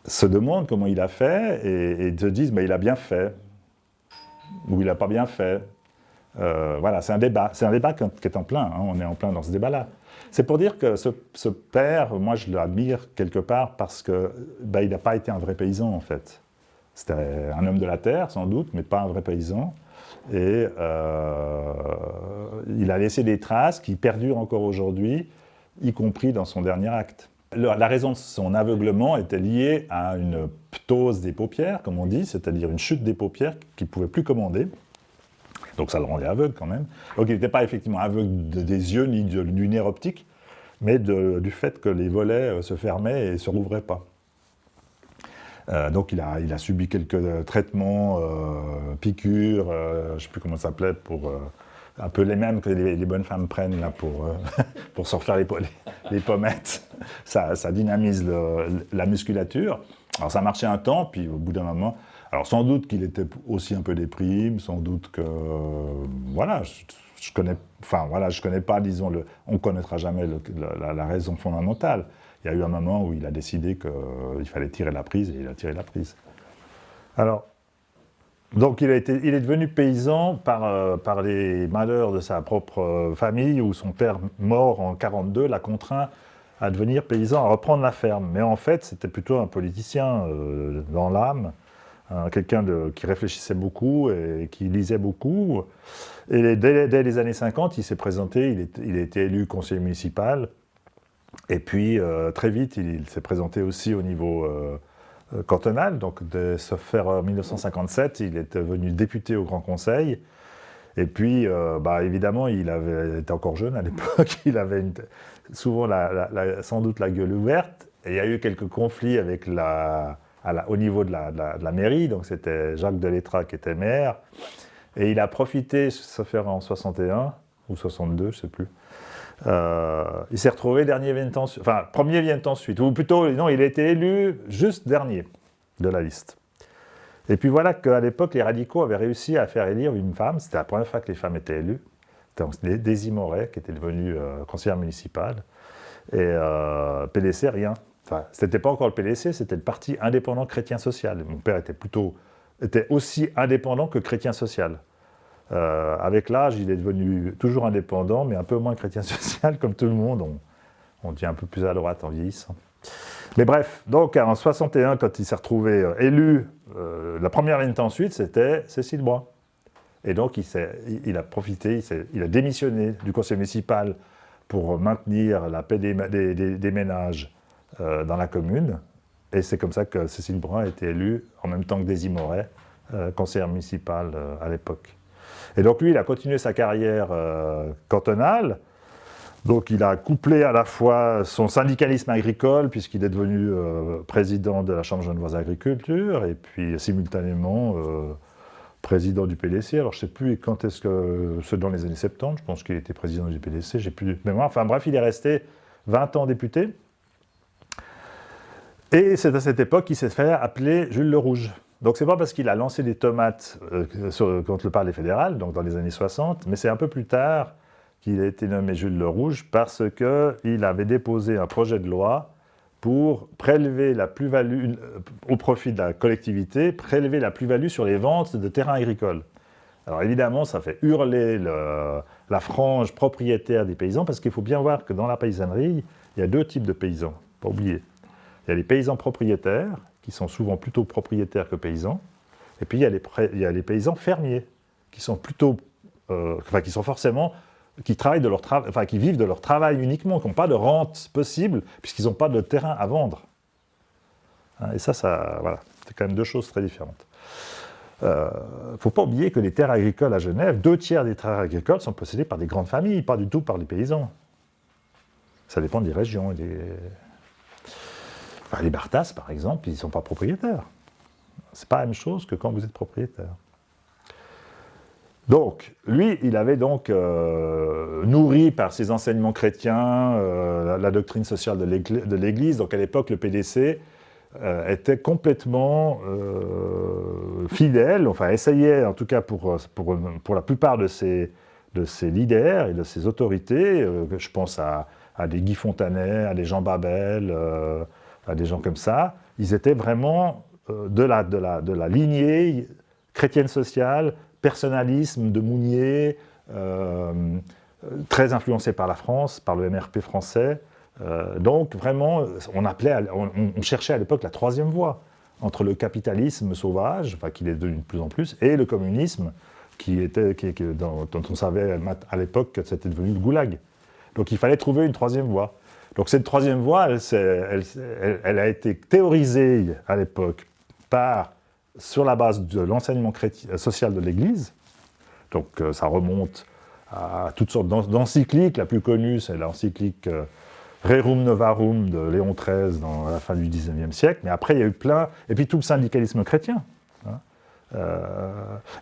se demandent comment il a fait et se disent mais il a bien fait ou il n'a pas bien fait. Voilà, c'est un débat qui est en plein, hein, on est en plein dans ce débat-là. C'est pour dire que ce père, moi je l'admire quelque part parce que il n'a pas été un vrai paysan en fait. C'était un homme de la terre sans doute, mais pas un vrai paysan. Et il a laissé des traces qui perdurent encore aujourd'hui, y compris dans son dernier acte. La raison de son aveuglement était liée à une ptose des paupières, comme on dit, c'est-à-dire une chute des paupières qu'il ne pouvait plus commander. Donc ça le rendait aveugle quand même. Donc il n'était pas effectivement aveugle des yeux ni du nerf optique, mais du fait que les volets se fermaient et ne se rouvraient pas. Donc il a subi quelques traitements, piqûres, je ne sais plus comment ça s'appelait, un peu les mêmes que les bonnes femmes prennent là, pour se refaire les pommettes. Ça dynamise la musculature. Alors ça marchait un temps, puis au bout d'un moment, alors sans doute qu'il était aussi un peu déprime, sans doute que, voilà, je connais pas, disons, on ne connaîtra jamais la raison fondamentale. Il y a eu un moment où il a décidé qu'il fallait tirer la prise, et il a tiré la prise. Alors, donc il est devenu paysan par les malheurs de sa propre famille, où son père, mort en 1942, l'a contraint à devenir paysan, à reprendre la ferme. Mais en fait, c'était plutôt un politicien dans l'âme, quelqu'un qui réfléchissait beaucoup et qui lisait beaucoup. Et dès les années 50, il s'est présenté, il a été élu conseiller municipal. Et puis, très vite, il s'est présenté aussi au niveau cantonal. Donc, sauf faire en 1957, il est devenu député au Grand Conseil. Et puis, évidemment, il était encore jeune à l'époque. Il avait souvent sans doute la gueule ouverte. Et il y a eu quelques conflits avec au niveau de la mairie. Donc, c'était Jacques Delettra qui était maire. Et il a profité, sauf faire en 61 ou 62, je ne sais plus. Il s'est retrouvé premier vient ensuite, ou plutôt, non, il a été élu juste dernier de la liste. Et puis voilà qu'à l'époque, les radicaux avaient réussi à faire élire une femme, c'était la première fois que les femmes étaient élues, c'était Daisy Moret, qui était devenue conseillère municipale, et PDC, rien. Enfin, c'était pas encore le PDC, c'était le Parti indépendant chrétien social. Mon père était aussi indépendant que chrétien social. Avec l'âge, il est devenu toujours indépendant, mais un peu moins chrétien social, comme tout le monde. On devient un peu plus à droite en vieillissant. Mais bref, donc en 61, quand il s'est retrouvé élu, la première année ensuite, c'était Cécile Brun. Et donc, il a profité, il a démissionné du conseil municipal pour maintenir la paix des ménages dans la commune. Et c'est comme ça que Cécile Brun a été élue, en même temps que Daisy Moret, conseillère municipale à l'époque. Et donc lui, il a continué sa carrière cantonale. Donc il a couplé à la fois son syndicalisme agricole, puisqu'il est devenu président de la Chambre genevoise d'agriculture, et puis simultanément président du PDC. Alors je ne sais plus quand est-ce que... C'est dans les années 70, je pense qu'il était président du PDC, j'ai plus de mémoire. Enfin bref, il est resté 20 ans député. Et c'est à cette époque qu'il s'est fait appeler Jules le Rouge. Donc c'est pas parce qu'il a lancé des tomates contre le Parlement fédéral, donc dans les années 60, mais c'est un peu plus tard qu'il a été nommé Jules le Rouge parce qu'il avait déposé un projet de loi pour prélever la plus-value au profit de la collectivité, prélever la plus-value sur les ventes de terrains agricoles. Alors évidemment, ça fait hurler la frange propriétaire des paysans, parce qu'il faut bien voir que dans la paysannerie, il y a deux types de paysans, pas oublier. Il y a les paysans propriétaires, qui sont souvent plutôt propriétaires que paysans, et puis il y a les paysans fermiers, qui sont plutôt, qui sont forcément, qui vivent de leur travail uniquement, qui n'ont pas de rente possible, puisqu'ils n'ont pas de terrain à vendre. Et ça, voilà, c'est quand même deux choses très différentes. Il ne faut pas oublier que les terres agricoles à Genève, 2 tiers des terres agricoles sont possédées par des grandes familles, pas du tout par les paysans. Ça dépend des régions. Les Barthas, par exemple, ils ne sont pas propriétaires. Ce n'est pas la même chose que quand vous êtes propriétaire. Donc, lui, il avait donc nourri par ses enseignements chrétiens la doctrine sociale de l'Église. Donc, à l'époque, le PDC était complètement fidèle, enfin, essayait, en tout cas pour la plupart de ses leaders et de ses autorités, je pense à des Guy Fontanet, à des Jean Babel, à des gens comme ça, ils étaient vraiment de la lignée chrétienne sociale, personnalisme de Mounier, très influencé par la France, par le MRP français. Donc vraiment, on cherchait à l'époque la troisième voie entre le capitalisme sauvage, enfin qu'il est devenu de plus en plus, et le communisme, dont on savait à l'époque que c'était devenu le goulag. Donc il fallait trouver une troisième voie. Donc cette troisième voie, elle a été théorisée à l'époque sur la base de l'enseignement social de l'Église. Donc ça remonte à toutes sortes d'encycliques. La plus connue, c'est l'encyclique Rerum Novarum de Léon XIII à la fin du XIXe siècle. Mais après, il y a eu plein... Et puis tout le syndicalisme chrétien.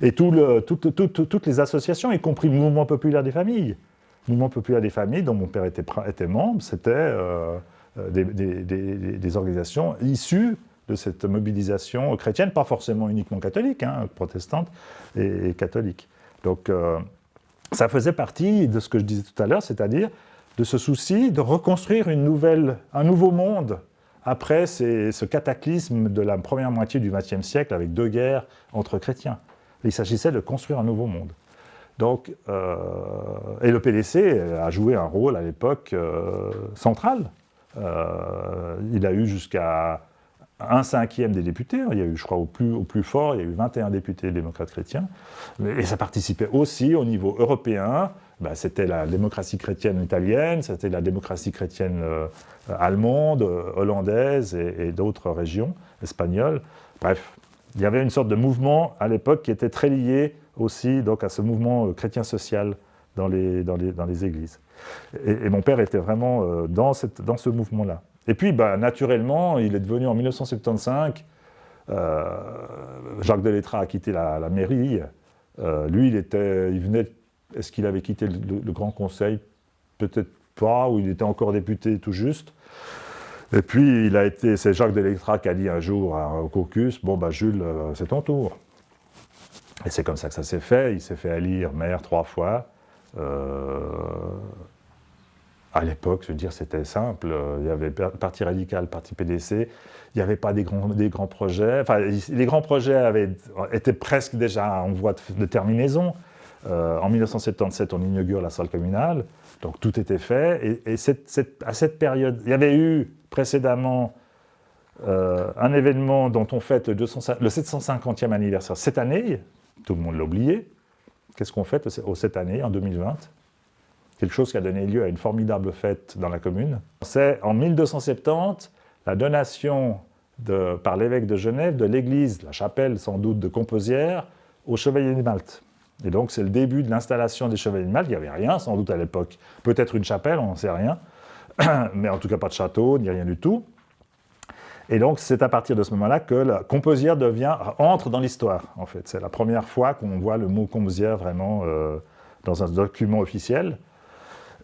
Et toutes les associations, y compris le Mouvement populaire des familles. Le Mouvement populaire des familles, dont mon père était membre, c'était des organisations issues de cette mobilisation chrétienne, pas forcément uniquement catholique, protestante et catholique. Donc ça faisait partie de ce que je disais tout à l'heure, c'est-à-dire de ce souci de reconstruire un nouveau monde après ce cataclysme de la première moitié du XXe siècle avec 2 guerres entre chrétiens. Il s'agissait de construire un nouveau monde. Donc, et le PDC a joué un rôle à l'époque central. Il a eu jusqu'à 1/5 des députés. Il y a eu, je crois, au plus fort, il y a eu 21 députés démocrates chrétiens. Et ça participait aussi au niveau européen. C'était la démocratie chrétienne italienne, c'était la démocratie chrétienne allemande, hollandaise et d'autres régions, espagnoles. Bref, il y avait une sorte de mouvement à l'époque qui était très lié aussi donc, à ce mouvement chrétien social dans les églises. Et mon père était vraiment dans ce mouvement-là. Et puis, naturellement, il est devenu en 1975, Jacques Delettra a quitté la mairie. Lui, il venait, est-ce qu'il avait quitté le Grand Conseil? Peut-être pas, ou il était encore député tout juste. Et puis, c'est Jacques Delettra qui a dit un jour au caucus, Jules, c'est ton tour. Et c'est comme ça que ça s'est fait. Il s'est fait élire maire 3 fois. À l'époque, je veux dire, c'était simple. Il y avait Parti radical, Parti PDC. Il n'y avait pas des grands projets. Enfin, les grands projets étaient presque déjà en voie de terminaison. En 1977, on inaugure la salle communale. Donc tout était fait. Et à cette période, il y avait eu précédemment un événement dont on fête le 750e anniversaire cette année. Tout le monde l'a oublié. Qu'est-ce qu'on fête cette année, en 2020 ? Quelque chose qui a donné lieu à une formidable fête dans la commune. C'est en 1270 la donation par l'évêque de Genève de l'église, la chapelle sans doute de Composières, aux Chevaliers de Malte. Et donc c'est le début de l'installation des Chevaliers de Malte. Il n'y avait rien sans doute à l'époque. Peut-être une chapelle, on n'en sait rien. Mais en tout cas pas de château, ni rien du tout. Et donc c'est à partir de ce moment-là que la Composières entre dans l'histoire, en fait. C'est la première fois qu'on voit le mot Composières vraiment dans un document officiel.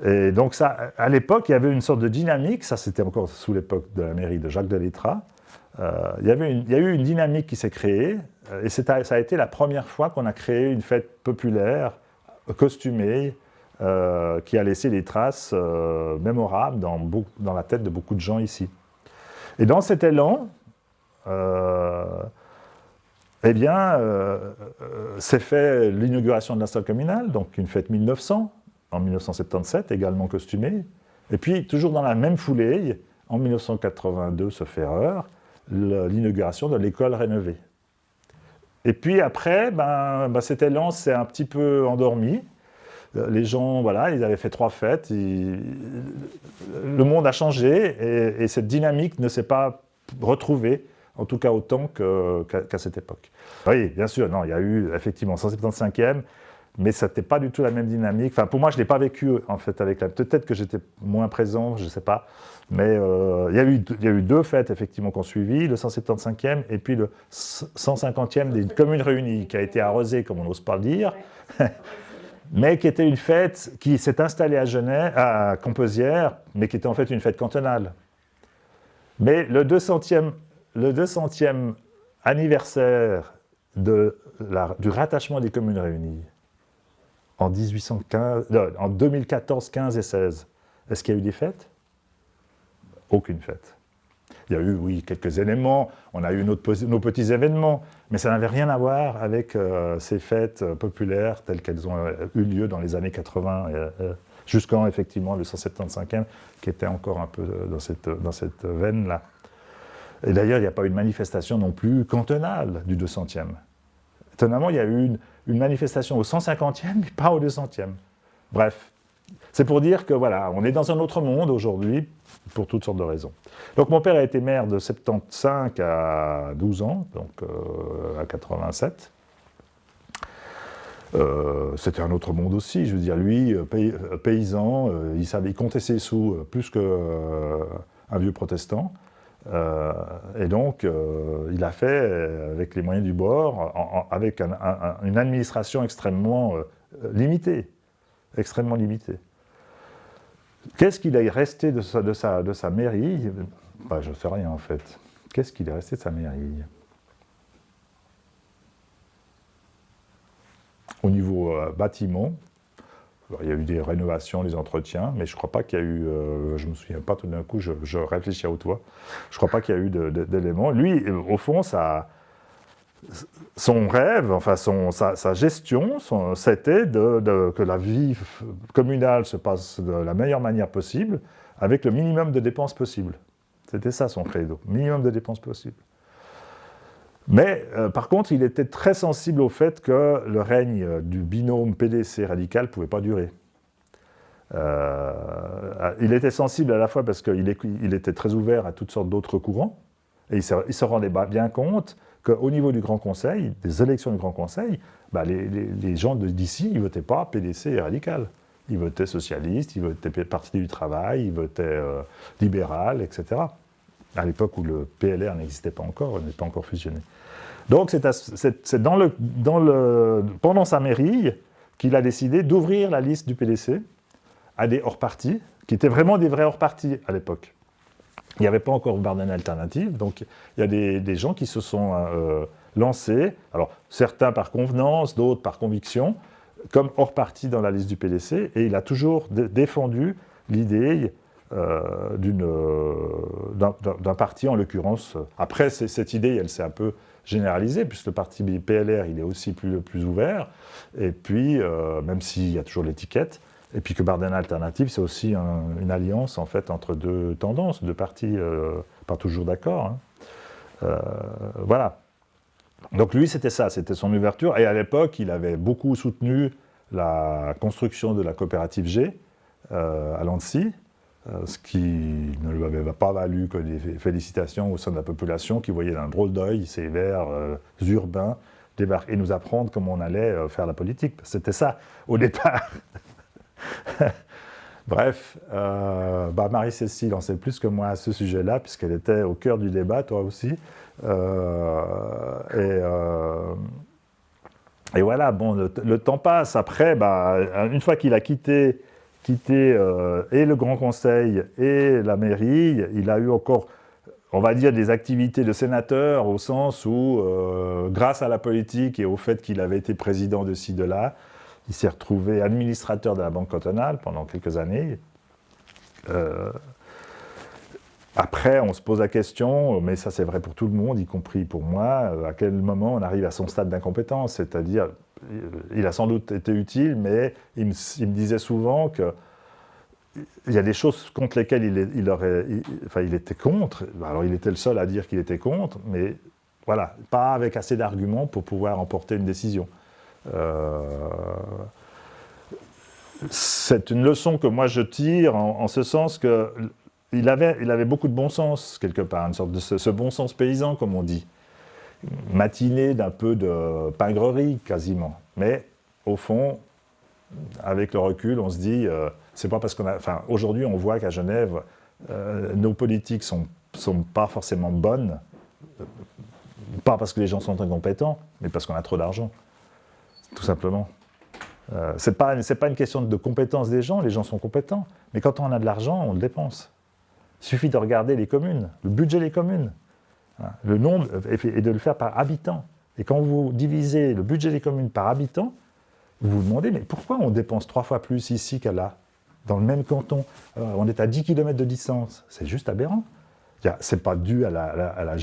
Et donc ça, à l'époque, il y avait une sorte de dynamique, ça c'était encore sous l'époque de la mairie de Jacques Delettra, il y a eu une dynamique qui s'est créée, et ça a été la première fois qu'on a créé une fête populaire, costumée, qui a laissé des traces mémorables dans la tête de beaucoup de gens ici. Et dans cet élan, s'est fait l'inauguration de la salle communale, donc une fête 1900, en 1977, également costumée. Et puis, toujours dans la même foulée, en 1982, sauf erreur, l'inauguration de l'école rénovée. Et puis après, cet élan s'est un petit peu endormi. Les gens, ils avaient fait 3 fêtes. Le monde a changé et cette dynamique ne s'est pas retrouvée, en tout cas autant qu'à cette époque. Oui, bien sûr, il y a eu effectivement 175e, mais ça n'était pas du tout la même dynamique. Enfin, pour moi, je ne l'ai pas vécu, en fait, avec la... Peut-être que j'étais moins présent, je ne sais pas. Mais il y a eu 2 fêtes, effectivement, qui ont suivi, le 175e et puis le 150e des communes réunies, qui a été arrosée, comme on n'ose pas le dire, mais qui était une fête qui s'est installée à Genève, à Composières, mais qui était en fait une fête cantonale. Mais le 200e anniversaire du rattachement des communes réunies, en 2014, 15 et 16, est-ce qu'il y a eu des fêtes ? Aucune fête. Il y a eu, oui, quelques éléments, on a eu nos petits événements, mais ça n'avait rien à voir avec ces fêtes populaires telles qu'elles ont eu lieu dans les années 80, jusqu'en, effectivement, le 175e, qui était encore un peu dans cette veine-là. Et d'ailleurs, il n'y a pas eu de manifestation non plus cantonale du 200e. Étonnamment, il y a eu une manifestation au 150e, mais pas au 200e. Bref, c'est pour dire que voilà, on est dans un autre monde aujourd'hui, pour toutes sortes de raisons. Donc mon père a été maire de 75 à 12 ans, donc à 87. C'était un autre monde aussi, je veux dire, lui, paysan, il comptait ses sous plus qu'un vieux protestant. Et donc, il a fait, avec les moyens du bord, avec une administration extrêmement limitée. Extrêmement limitée. Qu'est-ce qu'il est resté de sa mairie ? Ben, je ne sais rien, en fait. Qu'est-ce qu'il est resté de sa mairie ? Au niveau bâtiment, il y a eu des rénovations, des entretiens, mais je ne crois pas qu'il y a eu, je ne me souviens pas, tout d'un coup, je réfléchis à haute voix, je ne crois pas qu'il y a eu d'éléments. Lui, au fond, son rêve, enfin sa gestion, c'était que la vie communale se passe de la meilleure manière possible, avec le minimum de dépenses possible. C'était ça son credo, minimum de dépenses possible. Mais par contre, il était très sensible au fait que le règne du binôme PDC radical ne pouvait pas durer. Il était sensible à la fois parce qu'il était très ouvert à toutes sortes d'autres courants, et il se rendait bien compte qu'au niveau du Grand Conseil, des élections du Grand Conseil, bah les gens d'ici, ils ne votaient pas PDC et radical. Ils votaient socialiste, ils votaient Parti du Travail, ils votaient libéral, etc. À l'époque où le PLR n'existait pas encore, n'était pas encore fusionné. Donc c'est pendant sa mairie qu'il a décidé d'ouvrir la liste du PDC à des hors-partis, qui étaient vraiment des vrais hors-partis à l'époque. Il n'y avait pas encore Barden Alternative, donc il y a des gens qui se sont lancés, alors certains par convenance, d'autres par conviction, comme hors-parti dans la liste du PDC, et il a toujours défendu l'idée d'un parti, en l'occurrence. Après, cette idée, elle s'est un peu généralisée, puisque le parti PLR, il est aussi plus ouvert, et puis, même s'il y a toujours l'étiquette, et puis que Barden Alternative, c'est aussi une alliance, en fait, entre 2 tendances, 2 partis pas toujours d'accord. Hein. Voilà. Donc lui, c'était ça, c'était son ouverture, et à l'époque, il avait beaucoup soutenu la construction de la coopérative G à Lancy, ce qui ne lui avait pas valu que des félicitations au sein de la population qui voyait d'un drôle d'œil ces verts urbains débarquer et nous apprendre comment on allait faire la politique. C'était ça, au départ. Bref, Marie-Cécile en sait plus que moi à ce sujet-là, puisqu'elle était au cœur du débat, toi aussi. Et voilà, bon, le temps passe. Après, une fois qu'il a quitté et le Grand Conseil et la mairie, il a eu encore, on va dire, des activités de sénateur, au sens où, grâce à la politique et au fait qu'il avait été président de ci, de là, il s'est retrouvé administrateur de la Banque cantonale pendant quelques années. Après, on se pose la question, mais ça c'est vrai pour tout le monde, y compris pour moi, à quel moment on arrive à son stade d'incompétence, c'est-à-dire, il a sans doute été utile, mais il me disait souvent qu'il y a des choses contre lesquelles il était contre. Alors il était le seul à dire qu'il était contre, mais voilà, pas avec assez d'arguments pour pouvoir emporter une décision. C'est une leçon que moi je tire en ce sens que il avait beaucoup de bon sens quelque part, une sorte de ce bon sens paysan comme on dit, matiné d'un peu de pingrerie quasiment, mais au fond avec le recul, on se dit, c'est pas parce qu'on a... Enfin, aujourd'hui, on voit qu'à Genève, nos politiques sont pas forcément bonnes, pas parce que les gens sont incompétents, mais parce qu'on a trop d'argent, tout simplement. C'est pas une question de compétence des gens sont compétents, mais quand on a de l'argent, on le dépense. Il suffit de regarder les communes, le budget des communes, hein, le nombre, et de le faire par habitant. Et quand vous divisez le budget des communes par habitant, vous vous demandez, mais pourquoi on dépense 3 fois plus ici qu'à là, dans le même canton? On est à 10 km de distance, c'est juste aberrant. C'est pas dû à la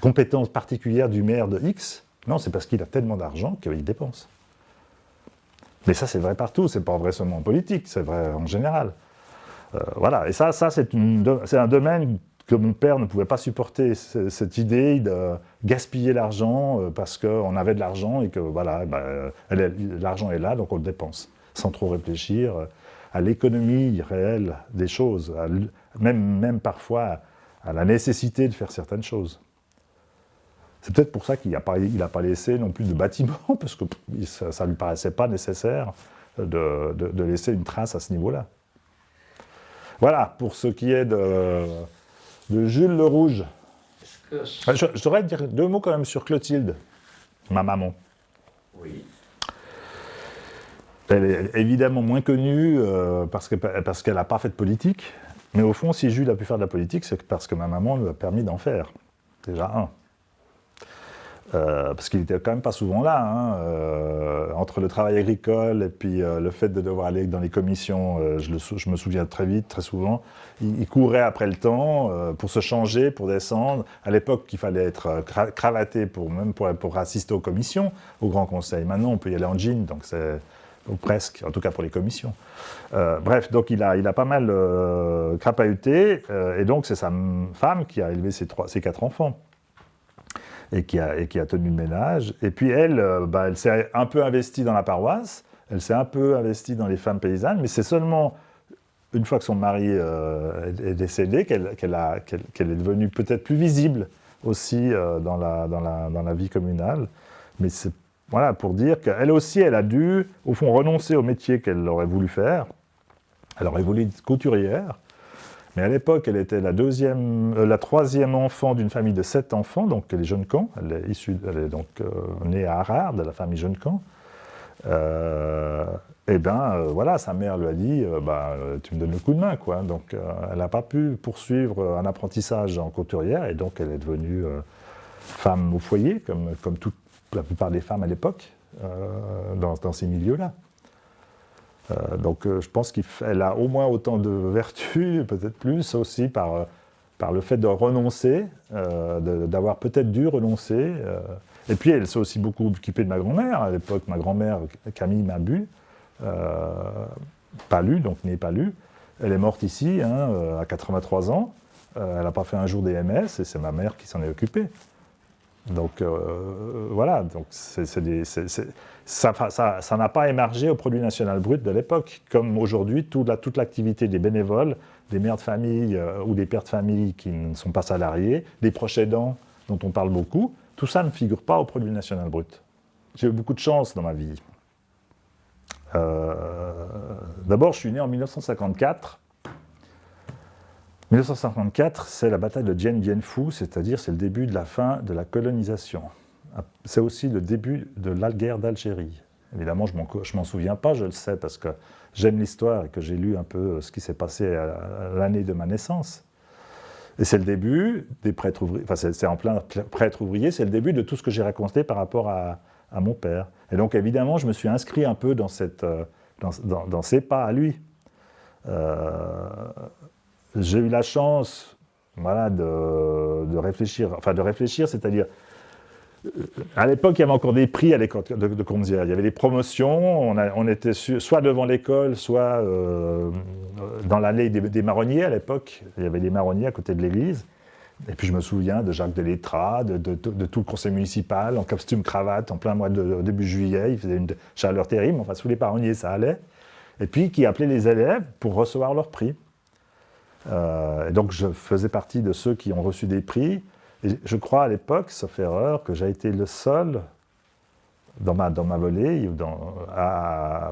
compétence particulière du maire de X, non, c'est parce qu'il a tellement d'argent qu'il dépense. Mais ça, c'est vrai partout, c'est pas vrai seulement en politique, c'est vrai en général. Voilà, et ça c'est un domaine que mon père ne pouvait pas supporter, cette idée de gaspiller l'argent parce qu'on avait de l'argent et que voilà, l'argent est là, donc on le dépense, sans trop réfléchir à l'économie réelle des choses, même parfois à la nécessité de faire certaines choses. C'est peut-être pour ça qu'il n'a pas laissé non plus de bâtiments, parce que ça ne lui paraissait pas nécessaire de laisser une trace à ce niveau-là. Voilà, pour ce qui est de Jules le Rouge. Je devrais dire 2 mots quand même sur Clotilde, ma maman. Oui. Elle est évidemment moins connue parce qu'elle n'a pas fait de politique, mais au fond, si Jules a pu faire de la politique, c'est parce que ma maman lui a permis d'en faire. Déjà un. Parce qu'il n'était quand même pas souvent là, hein, entre le travail agricole et puis le fait de devoir aller dans les commissions, je me souviens très souvent, il courait après le temps pour se changer, pour descendre. À l'époque, il fallait être cravaté pour assister aux commissions, au Grand Conseil. Maintenant, on peut y aller en jean, donc c'est... ou presque, en tout cas pour les commissions. Bref, donc il a pas mal crapahuté, et donc c'est sa femme qui a élevé ses 4 enfants. Et qui a tenu le ménage. Et puis elle s'est un peu investie dans la paroisse, elle s'est un peu investie dans les femmes paysannes, mais c'est seulement une fois que son mari est décédé qu'elle est devenue peut-être plus visible aussi dans la vie communale. Mais c'est voilà, pour dire qu'elle aussi, elle a dû, au fond, renoncer au métier qu'elle aurait voulu faire. Elle aurait voulu être couturière. Mais à l'époque, elle était la 3e enfant d'une famille de 7 enfants, donc les Jeunecamp. Elle est donc née à Arard, de la famille Jeunecamp. Voilà, sa mère lui a dit tu me donnes le coup de main, quoi. Donc elle n'a pas pu poursuivre un apprentissage en couturière, et donc elle est devenue femme au foyer, comme la plupart des femmes à l'époque, dans ces milieux-là. Donc je pense qu'elle a au moins autant de vertus, peut-être plus aussi par le fait de renoncer, d'avoir peut-être dû renoncer. Et puis elle s'est aussi beaucoup occupée de ma grand-mère. À l'époque, ma grand-mère, Camille Mabu, Palu, donc née Palu, elle est morte ici, à 83 ans. Elle n'a pas fait un jour d'EMS, et c'est ma mère qui s'en est occupée. Donc voilà, donc ça n'a pas émergé au produit national brut de l'époque, comme aujourd'hui toute l'activité des bénévoles, des mères de famille ou des pères de famille qui ne sont pas salariés, des proches aidants dont on parle beaucoup, tout ça ne figure pas au produit national brut. J'ai eu beaucoup de chance dans ma vie. D'abord, je suis né en 1954. 1954, c'est la bataille de Dien Bien Phu, c'est-à-dire c'est le début de la fin de la colonisation. C'est aussi le début de la guerre d'Algérie. Évidemment, je m'en souviens pas, je le sais, parce que j'aime l'histoire et que j'ai lu un peu ce qui s'est passé à l'année de ma naissance. Et c'est le début des prêtres ouvriers, enfin c'est en plein prêtre ouvrier, c'est le début de tout ce que j'ai raconté par rapport à mon père. Et donc évidemment, je me suis inscrit un peu dans ses pas à lui. J'ai eu la chance, voilà, de réfléchir, c'est-à-dire, à l'époque, il y avait encore des prix à l'école de Conzières. Il y avait des promotions, on était soit devant l'école, soit dans l'allée des marronniers à l'époque. Il y avait des marronniers à côté de l'église. Et puis je me souviens de Jacques Delettra, de tout le conseil municipal, en costume-cravate, en plein mois de début juillet. Il faisait une chaleur terrible, enfin sous les marronniers ça allait. Et puis qui appelait les élèves pour recevoir leur prix. Et donc je faisais partie de ceux qui ont reçu des prix. Et je crois à l'époque, sauf erreur, que j'ai été le seul dans ma volée,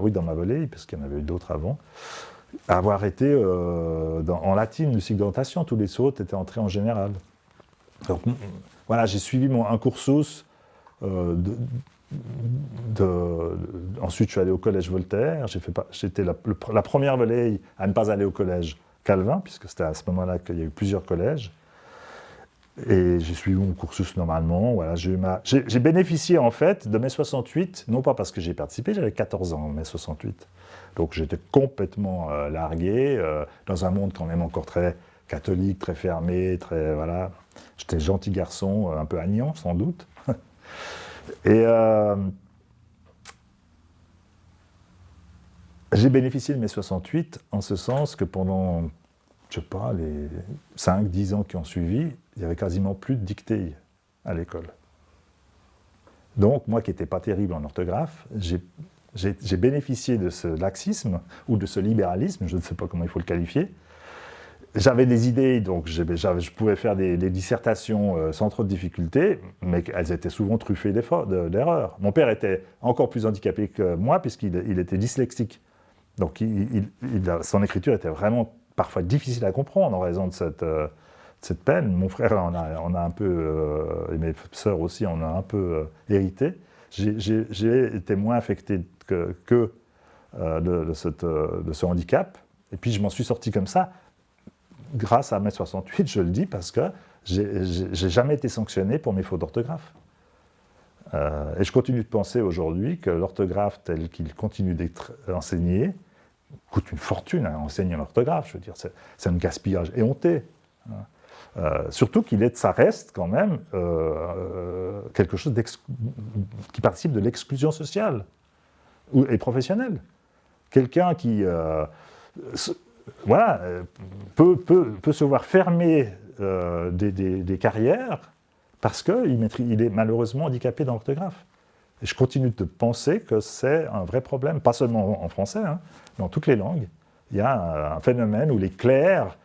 oui, dans ma volée, parce qu'il y en avait eu d'autres avant, avoir été en latine, le cycle d'orientation, tous les autres étaient entrés en général. Donc, voilà, j'ai suivi un cursus. Ensuite, je suis allé au collège Voltaire. J'étais la première volée à ne pas aller au collège Calvin, puisque c'était à ce moment-là qu'il y a eu plusieurs collèges. Et j'ai suivi mon cursus normalement. Voilà, j'ai bénéficié en fait de mai 68, non pas parce que j'ai participé, j'avais 14 ans en mai 68. Donc j'étais complètement largué, dans un monde quand même encore très catholique, très fermé, très voilà. J'étais gentil garçon, un peu agnant sans doute. Et j'ai bénéficié de mai 68 en ce sens que pendant, je sais pas, les 5-10 ans qui ont suivi, il n'y avait quasiment plus de dictée à l'école. Donc, moi qui n'étais pas terrible en orthographe, j'ai bénéficié de ce laxisme ou de ce libéralisme, je ne sais pas comment il faut le qualifier. J'avais des idées, donc je pouvais faire des dissertations sans trop de difficultés, mais elles étaient souvent truffées d'erreurs. Mon père était encore plus handicapé que moi, puisqu'il était dyslexique. Donc son écriture était vraiment parfois difficile à comprendre en raison de cette peine. Mon frère en a un peu, et mes sœurs aussi en ont un peu hérité. J'ai été moins affecté que de ce handicap, et puis je m'en suis sorti comme ça. Grâce à mai 68, je le dis, parce que j'ai jamais été sanctionné pour mes fautes d'orthographe. Et je continue de penser aujourd'hui que l'orthographe tel qu'il continue d'être enseigné coûte une fortune à enseigner l'orthographe. Je veux dire, c'est un gaspillage éhonté. Surtout ça reste quand même quelque chose qui participe de l'exclusion sociale et professionnelle. Quelqu'un qui peut se voir fermer des carrières parce qu'il est malheureusement handicapé dans l'orthographe. Et je continue de penser que c'est un vrai problème, pas seulement en français, hein, mais dans toutes les langues. Il y a un phénomène où les clercs,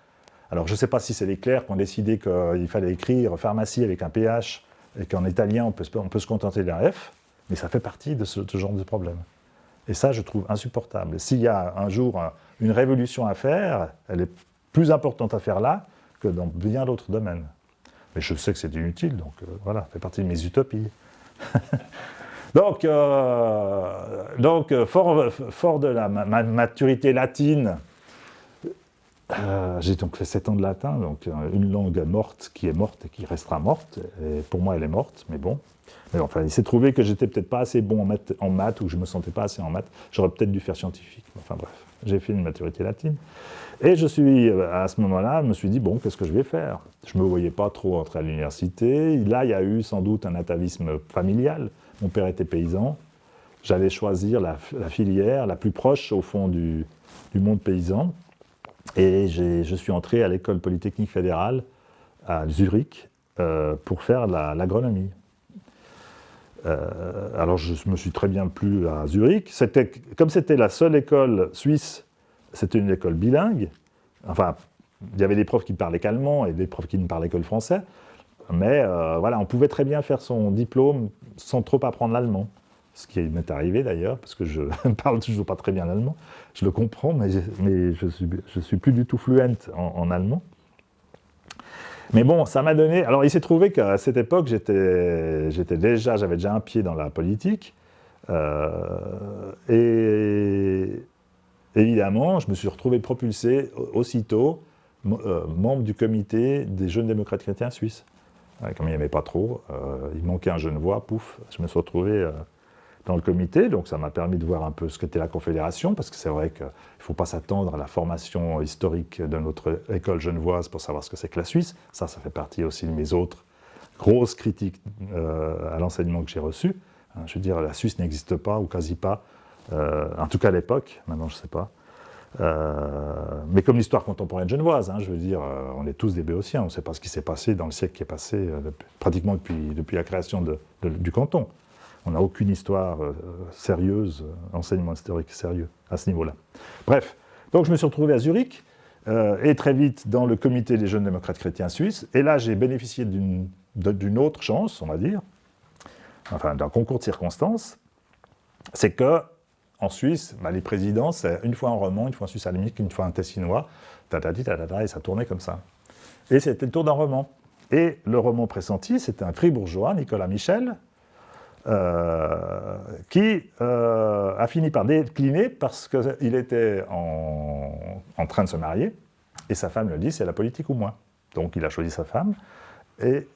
alors je ne sais pas si c'est les clercs qui ont décidé qu'il fallait écrire pharmacie avec un PH et qu'en italien on peut se contenter d'un F, mais ça fait partie de ce genre de problème. Et ça, je trouve insupportable. S'il y a un jour une révolution à faire, elle est plus importante à faire là que dans bien d'autres domaines. Mais je sais que c'est inutile, donc voilà, ça fait partie de mes utopies. Donc, fort de ma maturité latine, j'ai donc fait 7 ans de latin, donc une langue morte qui est morte et qui restera morte. Et pour moi, elle est morte, mais bon. Mais enfin, il s'est trouvé que j'étais peut-être pas assez bon en maths ou que je me sentais pas assez en maths. J'aurais peut-être dû faire scientifique. Enfin bref, j'ai fait une maturité latine. Et à ce moment-là, je me suis dit, bon, qu'est-ce que je vais faire ? Je ne me voyais pas trop entrer à l'université. Là, il y a eu sans doute un atavisme familial. Mon père était paysan. J'allais choisir la filière la plus proche, au fond, du monde paysan. Et je suis entré à l'école polytechnique fédérale à Zurich pour faire l'agronomie. Alors je me suis très bien plu à Zurich. Comme c'était la seule école suisse, c'était une école bilingue. Enfin, il y avait des profs qui parlaient qu'allemand et des profs qui ne parlaient que le français. Mais voilà, on pouvait très bien faire son diplôme sans trop apprendre l'allemand. Ce qui m'est arrivé d'ailleurs, parce que je ne parle toujours pas très bien l'allemand. Je le comprends, mais je suis plus du tout fluent en allemand. Mais bon, ça m'a donné... Alors, il s'est trouvé qu'à cette époque, j'avais déjà un pied dans la politique. Et évidemment, je me suis retrouvé propulsé aussitôt membre du comité des jeunes démocrates chrétiens suisses. Comme il n'y avait pas trop, il manquait un Genevois, pouf, je me suis retrouvé dans le comité. Donc, ça m'a permis de voir un peu ce qu'était la Confédération, parce que c'est vrai qu'il ne faut pas s'attendre à la formation historique de notre école genevoise pour savoir ce que c'est que la Suisse. Ça fait partie aussi de mes autres grosses critiques à l'enseignement que j'ai reçu. Je veux dire, la Suisse n'existe pas, ou quasi pas, en tout cas à l'époque, maintenant je ne sais pas. Mais comme l'histoire contemporaine genevoise, je veux dire, on est tous des béotiens, on ne sait pas ce qui s'est passé dans le siècle qui est passé, pratiquement depuis la création du canton. On n'a aucune histoire sérieuse, enseignement historique sérieux à ce niveau-là. Bref, donc je me suis retrouvé à Zurich, et très vite dans le comité des jeunes démocrates chrétiens suisses, et là j'ai bénéficié d'une autre chance, on va dire, enfin d'un concours de circonstances. c'est qu'en Suisse, les présidents, c'est une fois un roman, une fois un Suisse alémanique, une fois un tessinois, et ça tournait comme ça. Et c'était le tour d'un roman. Et le roman pressenti, c'était un fribourgeois, Nicolas Michel, qui a fini par décliner parce qu'il était en train de se marier, et sa femme le dit, c'est la politique ou moi. Donc il a choisi sa femme, et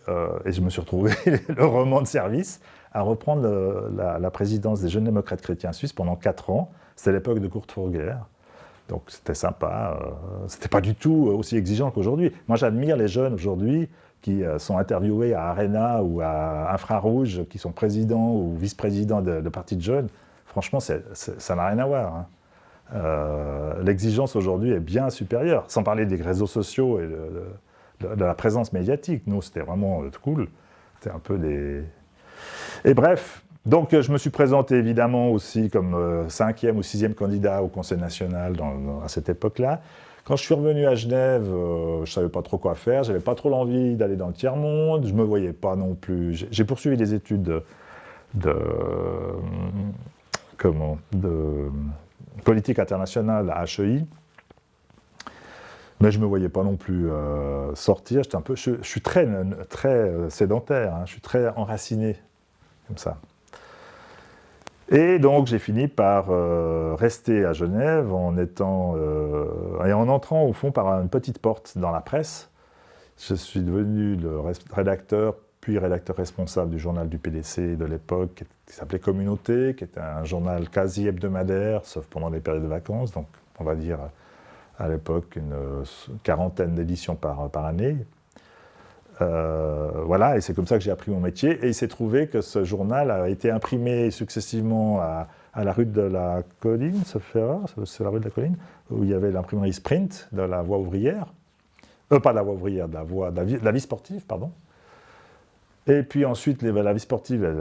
je me suis retrouvé, le roman de service, à reprendre la présidence des Jeunes démocrates chrétiens suisses pendant 4 ans. C'était l'époque de Kurt Vollger. Donc c'était sympa, c'était pas du tout aussi exigeant qu'aujourd'hui. Moi j'admire les jeunes aujourd'hui qui sont interviewés à Arena ou à Infrarouge, qui sont présidents ou vice-présidents de partis de jeunes. Franchement, ça n'a rien à voir. Hein. L'exigence aujourd'hui est bien supérieure, sans parler des réseaux sociaux et de la présence médiatique. Nous, c'était vraiment cool. C'était un peu des... Et bref, donc je me suis présenté évidemment aussi comme 5e ou 6e candidat au Conseil national à cette époque-là. Quand je suis revenu à Genève, je ne savais pas trop quoi faire, je n'avais pas trop l'envie d'aller dans le tiers-monde, je ne me voyais pas non plus. J'ai poursuivi des études de politique internationale à HEI, mais je ne me voyais pas non plus sortir. Je suis très sédentaire, hein, je suis très enraciné, comme ça. Et donc j'ai fini par rester à Genève et en entrant au fond par une petite porte dans la presse. Je suis devenu le rédacteur, puis rédacteur responsable du journal du PDC de l'époque, qui s'appelait Communauté, qui était un journal quasi hebdomadaire, sauf pendant les périodes de vacances, donc on va dire à l'époque une 40aine d'éditions par année. Voilà, et c'est comme ça que j'ai appris mon métier. Et il s'est trouvé que ce journal a été imprimé successivement à la rue de la Colline, c'est la rue de la Colline, où il y avait l'imprimerie Sprint de la Voie ouvrière. Pas de la Voie ouvrière, de la Vie sportive, pardon. Et puis ensuite, la Vie sportive et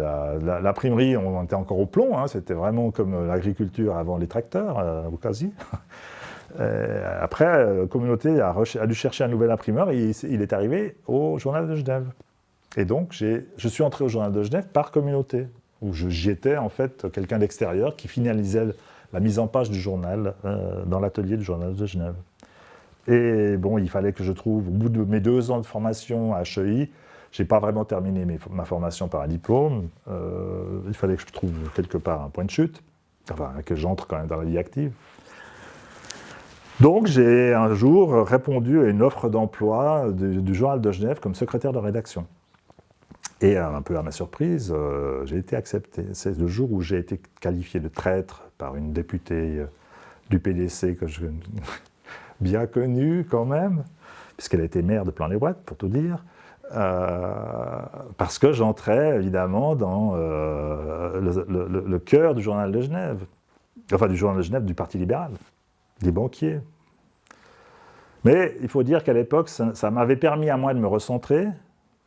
l'imprimerie, on était encore au plomb, hein, c'était vraiment comme l'agriculture avant les tracteurs, au quasi. Après, Communauté a dû chercher un nouvel imprimeur et il est arrivé au Journal de Genève. Et donc, je suis entré au Journal de Genève par Communauté, où j'y étais en fait quelqu'un d'extérieur qui finalisait la mise en page du journal dans l'atelier du Journal de Genève. Et bon, il fallait que je trouve, au bout de mes 2 ans de formation à HEI, je n'ai pas vraiment terminé ma formation par un diplôme, il fallait que je trouve quelque part un point de chute, enfin que j'entre quand même dans la vie active. Donc j'ai un jour répondu à une offre d'emploi du Journal de Genève comme secrétaire de rédaction. Et un peu à ma surprise, j'ai été accepté. C'est le jour où j'ai été qualifié de traître par une députée du PDC que je bien connue quand même, puisqu'elle était maire de Plan-les-Ouates, pour tout dire, parce que j'entrais évidemment dans le cœur du Journal de Genève, enfin du Journal de Genève du Parti libéral. Des banquiers. Mais il faut dire qu'à l'époque, ça m'avait permis à moi de me recentrer.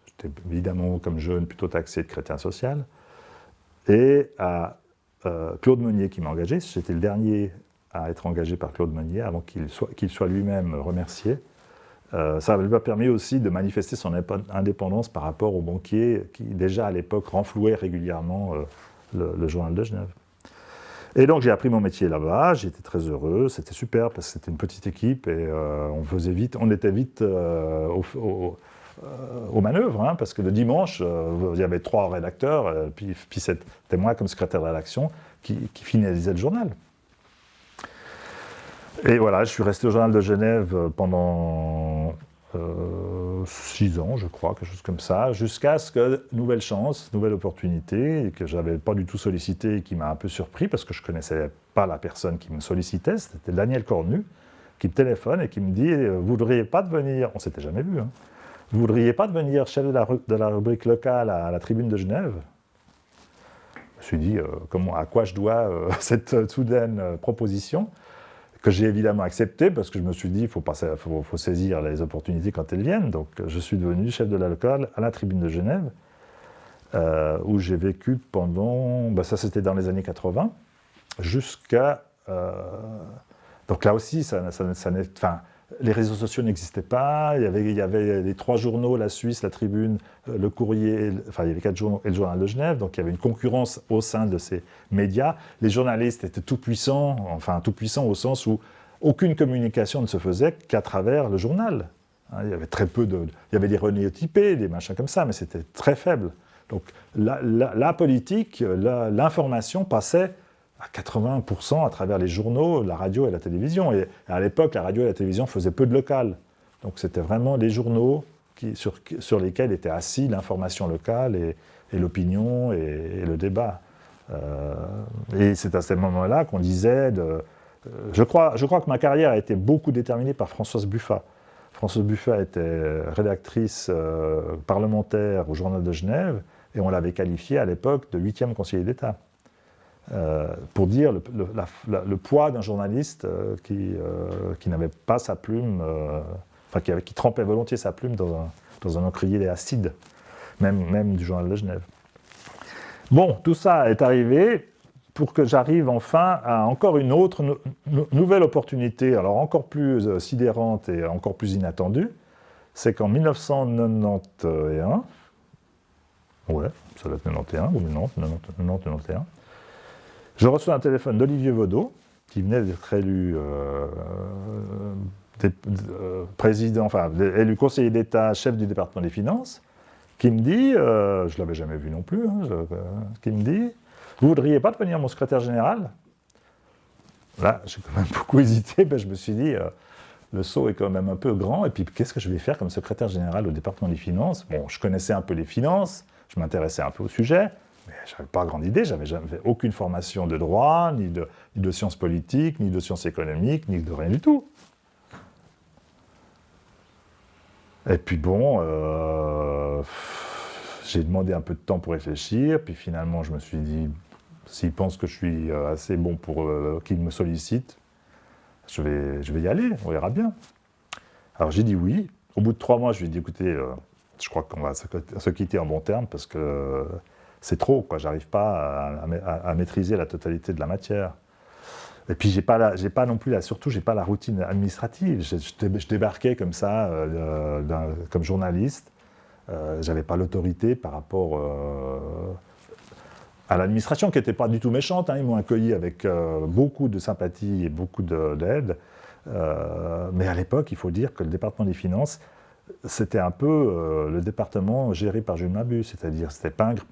J'étais évidemment, comme jeune, plutôt taxé de chrétien social. Et à Claude Meunier qui m'a engagé. J'étais le dernier à être engagé par Claude Meunier avant qu'il soit lui-même remercié. Ça m'a permis aussi de manifester son indépendance par rapport aux banquiers qui, déjà à l'époque, renflouaient régulièrement le Journal de Genève. Et donc j'ai appris mon métier là-bas, j'étais très heureux, c'était super parce que c'était une petite équipe et on était vite aux manœuvres, hein, parce que le dimanche, il y avait 3 rédacteurs, puis c'était moi comme secrétaire de rédaction qui finalisait le journal. Et voilà, je suis resté au Journal de Genève pendant 6 ans, je crois, quelque chose comme ça, jusqu'à ce que, nouvelle chance, nouvelle opportunité, et que je n'avais pas du tout sollicité et qui m'a un peu surpris, parce que je ne connaissais pas la personne qui me sollicitait, c'était Daniel Cornu, qui me téléphone et qui me dit « Vous ne voudriez pas devenir, on ne s'était jamais vu, hein, vous ne voudriez pas devenir chef de la rubrique locale à la Tribune de Genève ?» Je me suis dit à quoi je dois cette soudaine proposition, que j'ai évidemment accepté, parce que je me suis dit, il faut saisir les opportunités quand elles viennent. Donc je suis devenu chef de la locale à la Tribune de Genève, où j'ai vécu pendant, ça c'était dans les années 80, jusqu'à... donc là aussi, les réseaux sociaux n'existaient pas, il y avait les 3 journaux, la Suisse, la Tribune, le Courrier, enfin il y avait 4 journaux et le Journal de Genève, donc il y avait une concurrence au sein de ces médias. Les journalistes étaient tout puissants au sens où aucune communication ne se faisait qu'à travers le journal. Il y avait très peu il y avait des renéotypés, des machins comme ça, mais c'était très faible. Donc la politique, l'information passait à 80% à travers les journaux, la radio et la télévision. Et à l'époque, la radio et la télévision faisaient peu de local. Donc c'était vraiment les journaux sur lesquels était assis l'information locale et l'opinion et le débat. Et c'est à ce moment-là qu'on disait... je crois que ma carrière a été beaucoup déterminée par Françoise Buffat. Françoise Buffat était rédactrice parlementaire au Journal de Genève et on l'avait qualifiée à l'époque de 8e conseiller d'État. Pour dire le poids d'un journaliste qui n'avait pas sa plume, qui trempait volontiers sa plume dans un encrier acide, même du Journal de Genève. Bon, tout ça est arrivé pour que j'arrive enfin à encore une autre nouvelle opportunité, alors encore plus sidérante et encore plus inattendue, c'est qu'en 1991, ouais, ça doit être 91 ou 91, je reçois un téléphone d'Olivier Vaudot, qui venait d'être élu président, élu conseiller d'État, chef du département des finances, qui me dit, je ne l'avais jamais vu non plus, qui me dit, vous ne voudriez pas devenir mon secrétaire général ? Là, j'ai quand même beaucoup hésité, je me suis dit, le saut est quand même un peu grand, et puis qu'est-ce que je vais faire comme secrétaire général au département des finances ? Bon, je connaissais un peu les finances, je m'intéressais un peu au sujet, mais je n'avais pas grande idée, je n'avais aucune formation de droit, ni de sciences politiques, ni de sciences économiques, ni de rien du tout. Et puis bon, j'ai demandé un peu de temps pour réfléchir, puis finalement je me suis dit, s'il pense que je suis assez bon pour qu'il me sollicite, je vais y aller, on verra bien. Alors j'ai dit oui. Au bout de 3 mois, je lui ai dit, écoutez, je crois qu'on va se quitter en bons termes parce que c'est trop, quoi. J'arrive pas à maîtriser la totalité de la matière. Et puis j'ai pas non plus j'ai pas la routine administrative. Je débarquais comme ça, comme journaliste. J'avais pas l'autorité par rapport à l'administration, qui n'était pas du tout méchante. Ils m'ont accueilli avec beaucoup de sympathie et beaucoup d'aide. Mais à l'époque, il faut dire que le département des finances, c'était un peu le département géré par Jules Mabus, c'est-à-dire c'était pingre.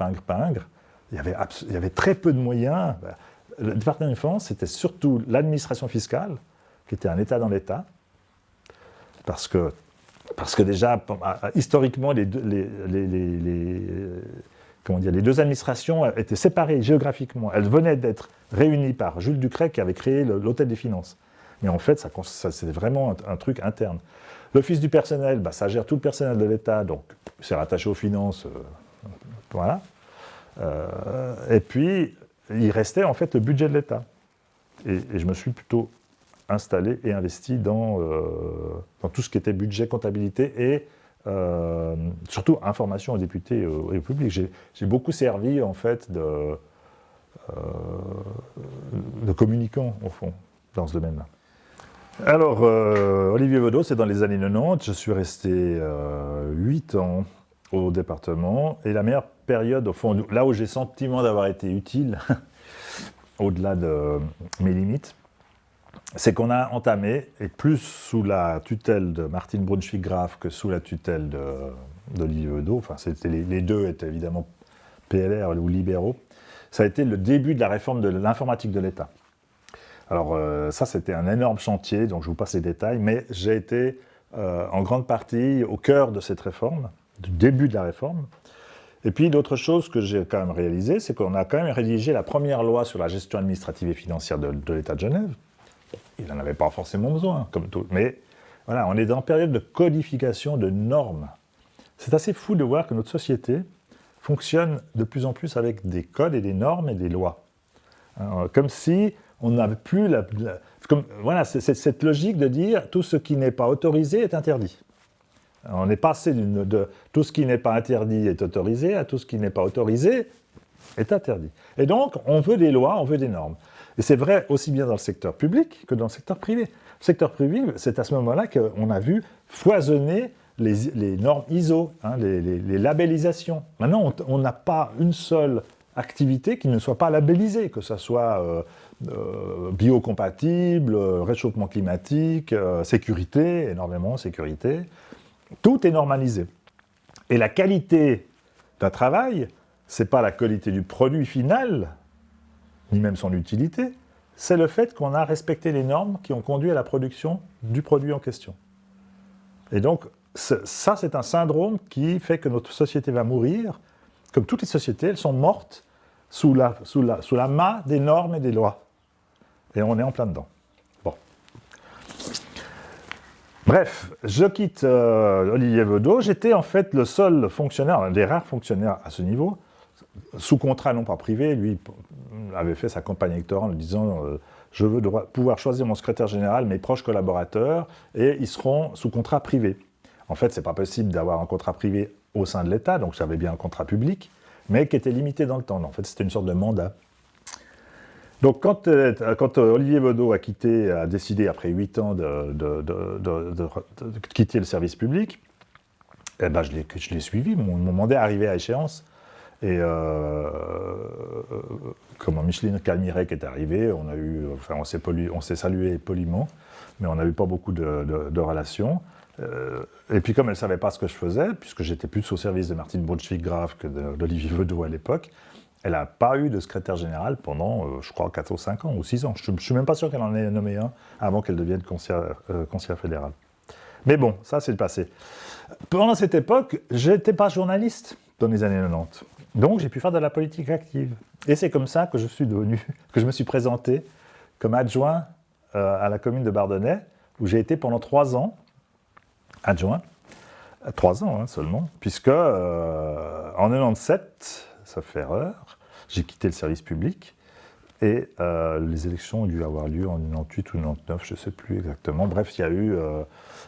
Il y avait très peu de moyens. Le département des finances, c'était surtout l'administration fiscale, qui était un État dans l'État, parce que déjà, historiquement, les deux administrations étaient séparées géographiquement. Elles venaient d'être réunies par Jules Ducret, qui avait créé l'Hôtel des Finances. Mais en fait, c'est vraiment un truc interne. L'Office du personnel, ça gère tout le personnel de l'État, donc c'est rattaché aux finances, voilà. Et puis, il restait en fait le budget de l'État. Et je me suis plutôt installé et investi dans tout ce qui était budget, comptabilité et surtout information aux députés et au public. J'ai beaucoup servi en fait de communicant au fond dans ce domaine-là. Alors, Olivier Vaudot, c'est dans les années 90, je suis resté 8 ans au département, et la meilleure période, au fond, là où j'ai le sentiment d'avoir été utile, au-delà de mes limites, c'est qu'on a entamé, et plus sous la tutelle de Martine Braunschweig-Graf que sous la tutelle d'Olivier Vaudot, les deux étaient évidemment PLR ou libéraux, ça a été le début de la réforme de l'informatique de l'État. Alors ça, c'était un énorme chantier, donc je vous passe les détails, mais j'ai été en grande partie au cœur de cette réforme, du début de la réforme. Et puis d'autres choses que j'ai quand même réalisées, c'est qu'on a quand même rédigé la première loi sur la gestion administrative et financière de l'État de Genève. Il n'en avait pas forcément besoin, comme tout, mais voilà, on est dans une période de codification de normes. C'est assez fou de voir que notre société fonctionne de plus en plus avec des codes et des normes et des lois. Comme si on n'avait plus voilà, c'est cette logique de dire tout ce qui n'est pas autorisé est interdit. On est passé de tout ce qui n'est pas interdit est autorisé à tout ce qui n'est pas autorisé est interdit. Et donc, on veut des lois, on veut des normes. Et c'est vrai aussi bien dans le secteur public que dans le secteur privé. Secteur privé, c'est à ce moment-là qu'on a vu foisonner les normes ISO, les labellisations. Maintenant, on n'a pas une seule activité qui ne soit pas labellisée, que ce soit biocompatible, réchauffement climatique, sécurité, énormément sécurité. Tout est normalisé. Et la qualité d'un travail, ce n'est pas la qualité du produit final, ni même son utilité, c'est le fait qu'on a respecté les normes qui ont conduit à la production du produit en question. Et donc, ça, c'est un syndrome qui fait que notre société va mourir. Comme toutes les sociétés, elles sont mortes sous la main des normes et des lois. Et on est en plein dedans. Bon. Bref, je quitte Olivier Bedeau. J'étais en fait le seul fonctionnaire, un des rares fonctionnaires à ce niveau, sous contrat non pas privé. Lui avait fait sa campagne électorale en disant je veux pouvoir choisir mon secrétaire général, mes proches collaborateurs, et ils seront sous contrat privé. En fait, ce n'est pas possible d'avoir un contrat privé au sein de l'État, donc j'avais bien un contrat public, mais qui était limité dans le temps. En fait, c'était une sorte de mandat. Donc, quand Olivier Bedeau a décidé, après 8 ans, de quitter le service public, eh ben, je l'ai suivi. Mon mandat est arrivé à échéance. Et comme Micheline Calmirec est arrivée, on s'est salué poliment, mais on n'a eu pas beaucoup de relations. Et puis, comme elle ne savait pas ce que je faisais, puisque j'étais plus au service de Martine Brunswick-Graf que d'Olivier Bedeau à l'époque, elle n'a pas eu de secrétaire général pendant, je crois, 4 ou 5 ans, ou 6 ans. Je ne suis même pas sûr qu'elle en ait nommé un avant qu'elle devienne conseillère fédérale. Mais bon, ça, c'est le passé. Pendant cette époque, je n'étais pas journaliste dans les années 90. Donc, j'ai pu faire de la politique active. Et c'est comme ça que je me suis présenté comme adjoint à la commune de Bardonnay, où j'ai été pendant 3 ans adjoint. 3 ans seulement, puisque en 97, ça fait erreur, j'ai quitté le service public et les élections ont dû avoir lieu en 98 ou 99, je ne sais plus exactement. Bref, il y a eu...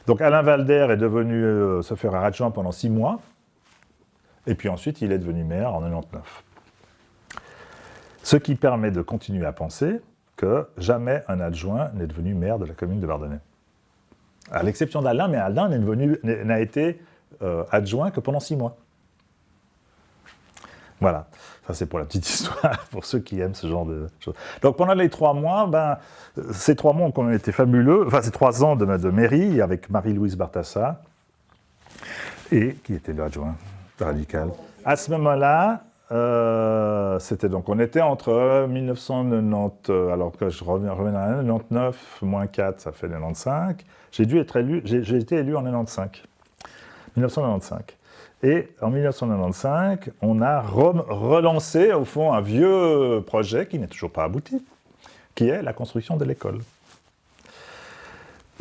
Donc Alain Valder est devenu se faire adjoint pendant 6 mois, et puis ensuite il est devenu maire en 99. Ce qui permet de continuer à penser que jamais un adjoint n'est devenu maire de la commune de Bardonnay. À l'exception d'Alain, mais Alain n'a été adjoint que pendant 6 mois. Voilà, ça c'est pour la petite histoire, pour ceux qui aiment ce genre de choses. Donc pendant les 3 mois, ces 3 mois ont quand même été fabuleux, enfin ces 3 ans de mairie avec Marie-Louise Bartassa, et qui était l'adjoint radical. À ce moment-là, on était entre 1990, alors que je reviens à 99, moins 4, ça fait 95. J'ai été élu en 1995. Et en 1995, on a relancé, au fond, un vieux projet qui n'est toujours pas abouti, qui est la construction de l'école.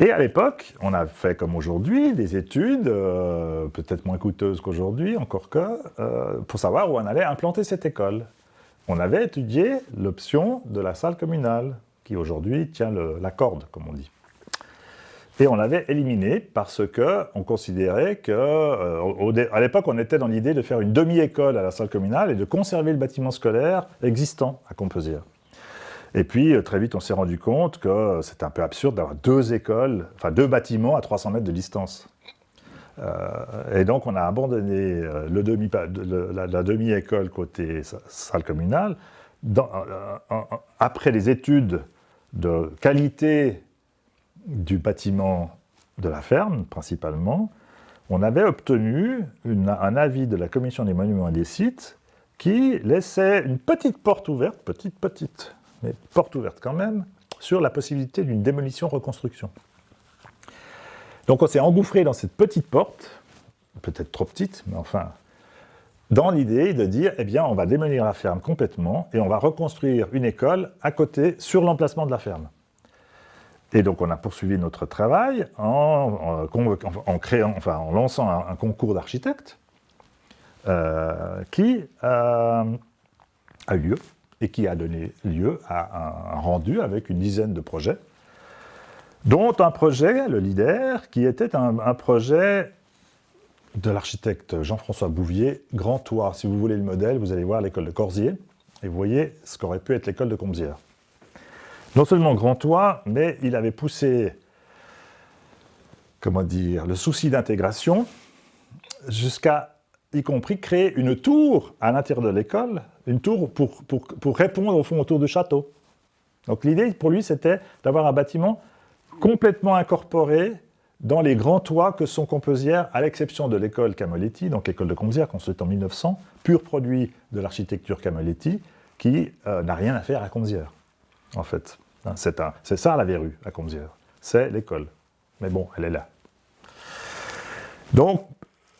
Et à l'époque, on a fait comme aujourd'hui, des études, peut-être moins coûteuses qu'aujourd'hui, encore que, pour savoir où on allait implanter cette école. On avait étudié l'option de la salle communale, qui aujourd'hui tient la corde, comme on dit. Et on l'avait éliminé parce qu'on considérait qu'à l'époque, on était dans l'idée de faire une demi-école à la salle communale et de conserver le bâtiment scolaire existant à Composières. Et puis, très vite, on s'est rendu compte que c'était un peu absurde d'avoir 2 bâtiments à 300 mètres de distance. Et donc, on a abandonné la demi-école côté salle communale. Après les études de qualité du bâtiment de la ferme, principalement, on avait obtenu un avis de la Commission des monuments et des sites qui laissait une petite porte ouverte, petite, mais porte ouverte quand même, sur la possibilité d'une démolition-reconstruction. Donc on s'est engouffré dans cette petite porte, peut-être trop petite, mais enfin, dans l'idée de dire, eh bien, on va démolir la ferme complètement et on va reconstruire une école à côté, sur l'emplacement de la ferme. Et donc on a poursuivi notre travail en lançant un concours d'architectes qui a eu lieu et qui a donné lieu à un rendu avec une dizaine de projets, dont un projet, le leader, qui était un projet de l'architecte Jean-François Bouvier, Grand Toit. Si vous voulez le modèle, vous allez voir l'école de Corsier et vous voyez ce qu'aurait pu être l'école de Composières. Non seulement Grand Toit, mais il avait poussé le souci d'intégration, jusqu'à, y compris, créer une tour à l'intérieur de l'école, une tour pour répondre, au fond, aux tours du château. Donc l'idée, pour lui, c'était d'avoir un bâtiment complètement incorporé dans les grands toits que sont Composières, à l'exception de l'école Camoletti, donc l'école de Composières, construite en 1900, pur produit de l'architecture Camoletti, qui n'a rien à faire à Composières, en fait. C'est ça la verrue à Composières, c'est l'école. Mais bon, elle est là. Donc,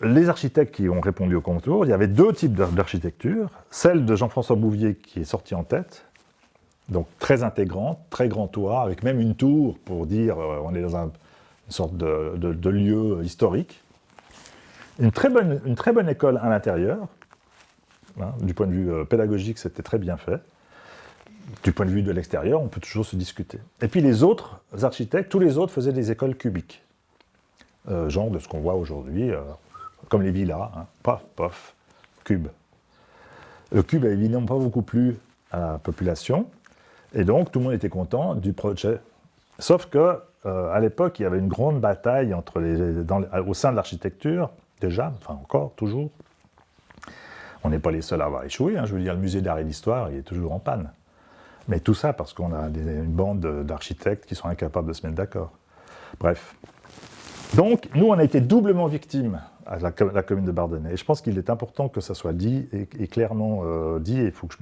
les architectes qui ont répondu au concours, il y avait deux types d'architecture. Celle de Jean-François Bouvier qui est sortie en tête, donc très intégrante, très grand toit, avec même une tour pour dire on est dans une sorte de lieu historique. Une très bonne école à l'intérieur. Hein, du point de vue pédagogique, c'était très bien fait. Du point de vue de l'extérieur, on peut toujours se discuter. Et puis les autres architectes, tous les autres faisaient des écoles cubiques. Genre de ce qu'on voit aujourd'hui, comme les villas, hein, paf, paf, cube. Le cube a évidemment pas beaucoup plu à la population, et donc tout le monde était content du projet. Sauf que, à l'époque, il y avait une grande bataille au sein de l'architecture, déjà, enfin encore, toujours. On n'est pas les seuls à avoir échoué, hein, je veux dire, le musée d'art et d'histoire, il est toujours en panne. Mais tout ça parce qu'on a une bande d'architectes qui sont incapables de se mettre d'accord. Bref. Donc, nous, on a été doublement victimes à la commune de Bardonnay. Et je pense qu'il est important que ça soit dit, et clairement dit, et il faut que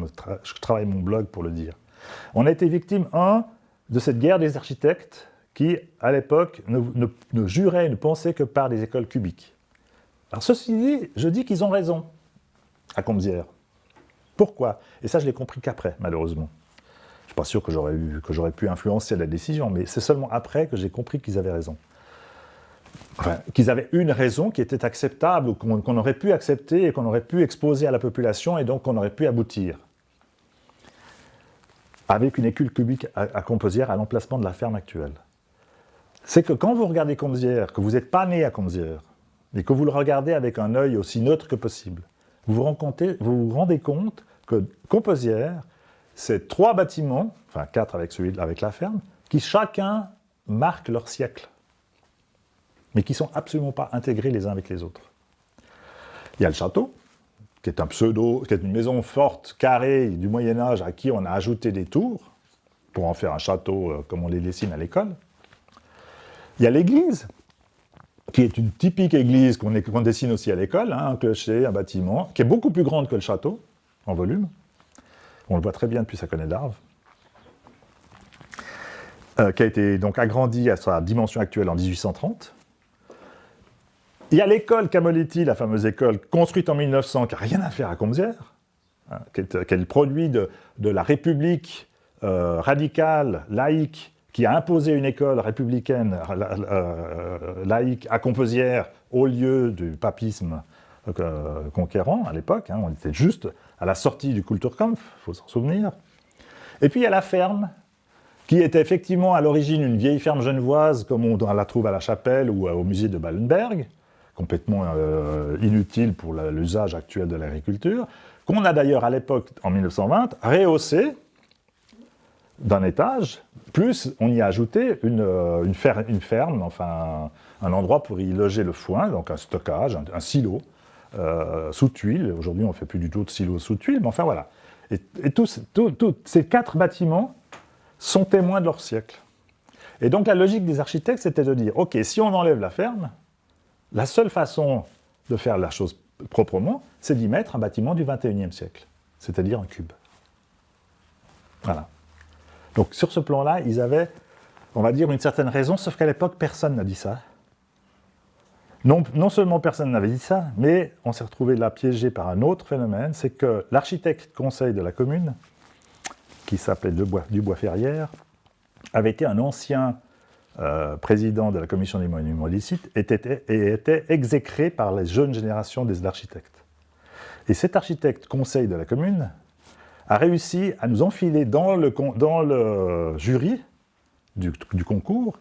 je travaille mon blog pour le dire. On a été victime, de cette guerre des architectes qui, à l'époque, ne juraient et ne pensaient que par des écoles cubiques. Alors, ceci dit, je dis qu'ils ont raison à Composières. Pourquoi ? Et ça, je l'ai compris qu'après, malheureusement. Je ne suis pas sûr que j'aurais pu influencer la décision, mais c'est seulement après que j'ai compris qu'ils avaient raison. Enfin, qu'ils avaient une raison qui était acceptable, ou qu'on aurait pu accepter et qu'on aurait pu exposer à la population, et donc qu'on aurait pu aboutir. Avec une école cubique à Composières, à l'emplacement de la ferme actuelle. C'est que quand vous regardez Composières, que vous n'êtes pas né à Composières, et que vous le regardez avec un œil aussi neutre que possible, vous vous rendez compte que Composières, c'est 3 bâtiments, enfin 4 avec la ferme, qui chacun marquent leur siècle, mais qui ne sont absolument pas intégrés les uns avec les autres. Il y a le château, qui est une maison forte, carrée, du Moyen-Âge, à qui on a ajouté des tours, pour en faire un château comme on les dessine à l'école. Il y a l'église, qui est une typique église qu'on dessine aussi à l'école, hein, un clocher, un bâtiment, qui est beaucoup plus grande que le château, en volume. On le voit très bien depuis sa connaît d'Arves. Qui a été donc agrandi à sa dimension actuelle en 1830. Il y a l'école Camoletti, la fameuse école construite en 1900, qui n'a rien à faire à Composières, hein, qui est le produit de la République radicale, laïque, qui a imposé une école républicaine laïque à Composières au lieu du papisme conquérant à l'époque. Hein, on était juste à la sortie du Kulturkampf, il faut s'en souvenir. Et puis il y a la ferme, qui était effectivement à l'origine une vieille ferme genevoise, comme on la trouve à la Chapelle ou au musée de Ballenberg, complètement inutile pour l'usage actuel de l'agriculture, qu'on a d'ailleurs à l'époque, en 1920, rehaussé d'un étage, plus on y a ajouté une ferme, enfin un endroit pour y loger le foin, donc un stockage, un silo, sous tuiles. Aujourd'hui, on ne fait plus du tout de silo sous tuiles, mais enfin voilà. Et tous ces 4 bâtiments sont témoins de leur siècle. Et donc la logique des architectes, c'était de dire, ok, si on enlève la ferme, la seule façon de faire la chose proprement, c'est d'y mettre un bâtiment du XXIe siècle, c'est-à-dire un cube. Voilà. Donc sur ce plan-là, ils avaient, on va dire, une certaine raison, sauf qu'à l'époque, personne n'a dit ça. Non seulement personne n'avait dit ça, mais on s'est retrouvé là piégé par un autre phénomène, c'est que l'architecte conseil de la commune, qui s'appelait Dubois-Ferrière, avait été un ancien président de la commission des monuments illicites et était exécré par les jeunes générations des architectes. Et cet architecte conseil de la commune a réussi à nous enfiler dans le jury du concours.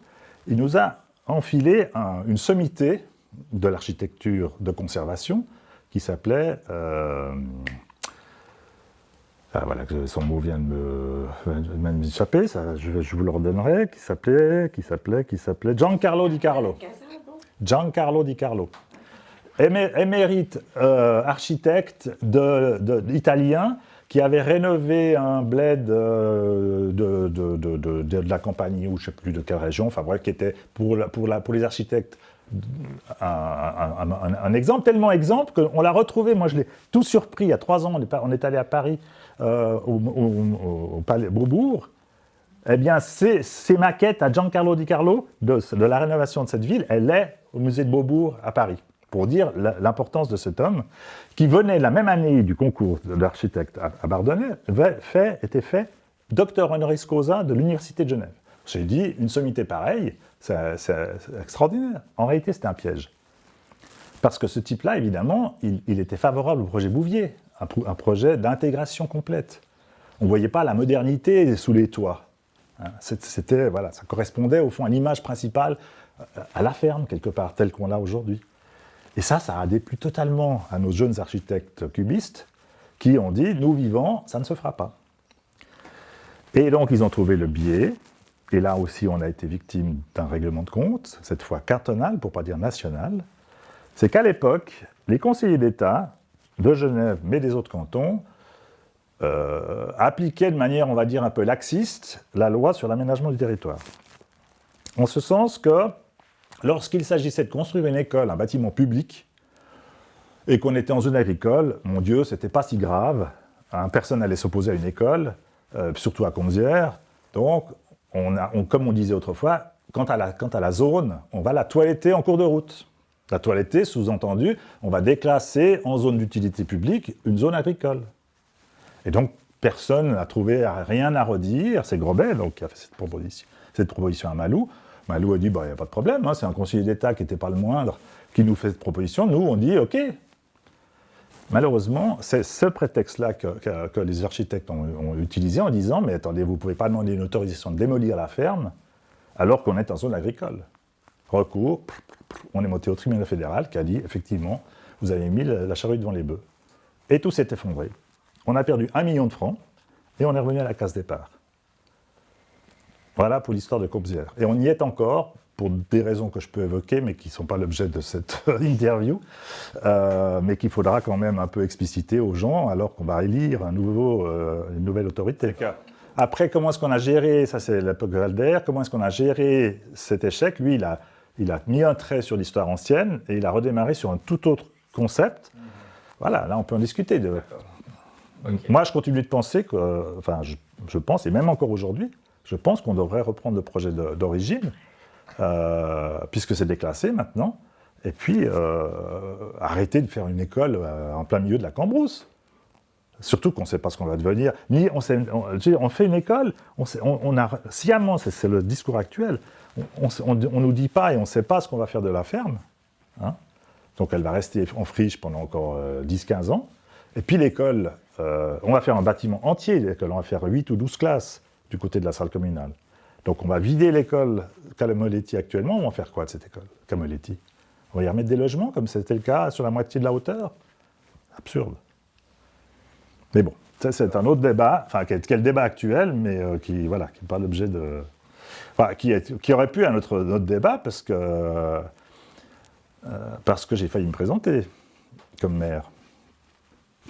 Il nous a enfilé une sommité de l'architecture de conservation qui s'appelait... voilà, son mot vient de m'échapper, je vous le redonnerai, qui s'appelait Giancarlo Di Carlo. Giancarlo Di Carlo. Émérite architecte italien qui avait rénové un bled de la Campanie, ou je ne sais plus de quelle région, enfin bref, qui était pour les architectes un exemple, tellement exemple qu'on l'a retrouvé, moi je l'ai tout surpris, il y a 3 ans, on est allé à Paris, au Palais Beaubourg. Eh bien, ces maquettes à Giancarlo Di Carlo de la rénovation de cette ville, elle est au musée de Beaubourg à Paris, pour dire l'importance de cet homme, qui venait la même année du concours d'architecte à Bardonnay, était fait docteur honoris causa de l'Université de Genève. J'ai dit, une sommité pareille, c'est extraordinaire. En réalité, c'était un piège. Parce que ce type-là, évidemment, il était favorable au projet Bouvier, un projet d'intégration complète. On ne voyait pas la modernité sous les toits. Voilà, ça correspondait au fond à l'image principale, à la ferme, quelque part, telle qu'on l'a aujourd'hui. Et ça a déplu totalement à nos jeunes architectes cubistes qui ont dit, nous vivants, ça ne se fera pas. Et donc, ils ont trouvé le biais. Et là aussi, on a été victime d'un règlement de compte, cette fois cantonal, pour ne pas dire national. C'est qu'à l'époque, les conseillers d'État de Genève, mais des autres cantons, appliquaient de manière, on va dire, un peu laxiste, la loi sur l'aménagement du territoire. En ce sens que, lorsqu'il s'agissait de construire une école, un bâtiment public, et qu'on était en zone agricole, mon Dieu, c'était pas si grave. Personne n'allait s'opposer à une école, surtout à Comzières. Donc, comme on disait autrefois, quant à la zone, on va la toiletter en cours de route. La toiletter, sous-entendu, on va déclasser en zone d'utilité publique une zone agricole. Et donc, personne n'a trouvé rien à redire. C'est Grobet donc, qui a fait cette proposition à Malou. Malou a dit, il n'y a pas de problème, c'est un conseiller d'État qui n'était pas le moindre, qui nous fait cette proposition. Nous, on dit, OK. Malheureusement, c'est ce prétexte-là que les architectes ont utilisé en disant, mais attendez, vous ne pouvez pas demander une autorisation de démolir la ferme alors qu'on est en zone agricole. Recours, on est monté au tribunal fédéral qui a dit, effectivement, vous avez mis la charrue devant les bœufs. Et tout s'est effondré. On a perdu 1 million de francs et on est revenu à la case départ. Voilà pour l'histoire de Comzières. Et on y est encore, pour des raisons que je peux évoquer, mais qui ne sont pas l'objet de cette interview, mais qu'il faudra quand même un peu expliciter aux gens, alors qu'on va élire une nouvelle autorité. Après, comment est-ce qu'on a géré, ça c'est l'époque Valder, comment est-ce qu'on a géré cet échec? Lui, il a mis un trait sur l'histoire ancienne, et il a redémarré sur un tout autre concept. Voilà, là on peut en discuter. Okay. Moi, je continue de penser que, enfin, je pense, et même encore aujourd'hui, je pense qu'on devrait reprendre le projet d'origine, puisque c'est déclassé maintenant, et puis arrêter de faire une école en plein milieu de la Cambrousse. Surtout qu'on ne sait pas ce qu'on va devenir. Ni on fait une école, on a sciemment, c'est le discours actuel, on ne nous dit pas et on ne sait pas ce qu'on va faire de la ferme. Hein. Donc elle va rester en friche pendant encore 10-15 ans. Et puis l'école, on va faire un bâtiment entier, l'école, on va faire 8 ou 12 classes du côté de la salle communale. Donc on va vider l'école Camoletti actuellement, on va en faire quoi de cette école Camoletti? On va y remettre des logements, comme c'était le cas sur la moitié de la hauteur? Absurde. Mais bon, ça c'est un autre débat, enfin qui est le débat actuel, mais qui n'est pas l'objet de... Enfin, qui aurait pu un autre débat, parce que j'ai failli me présenter comme maire,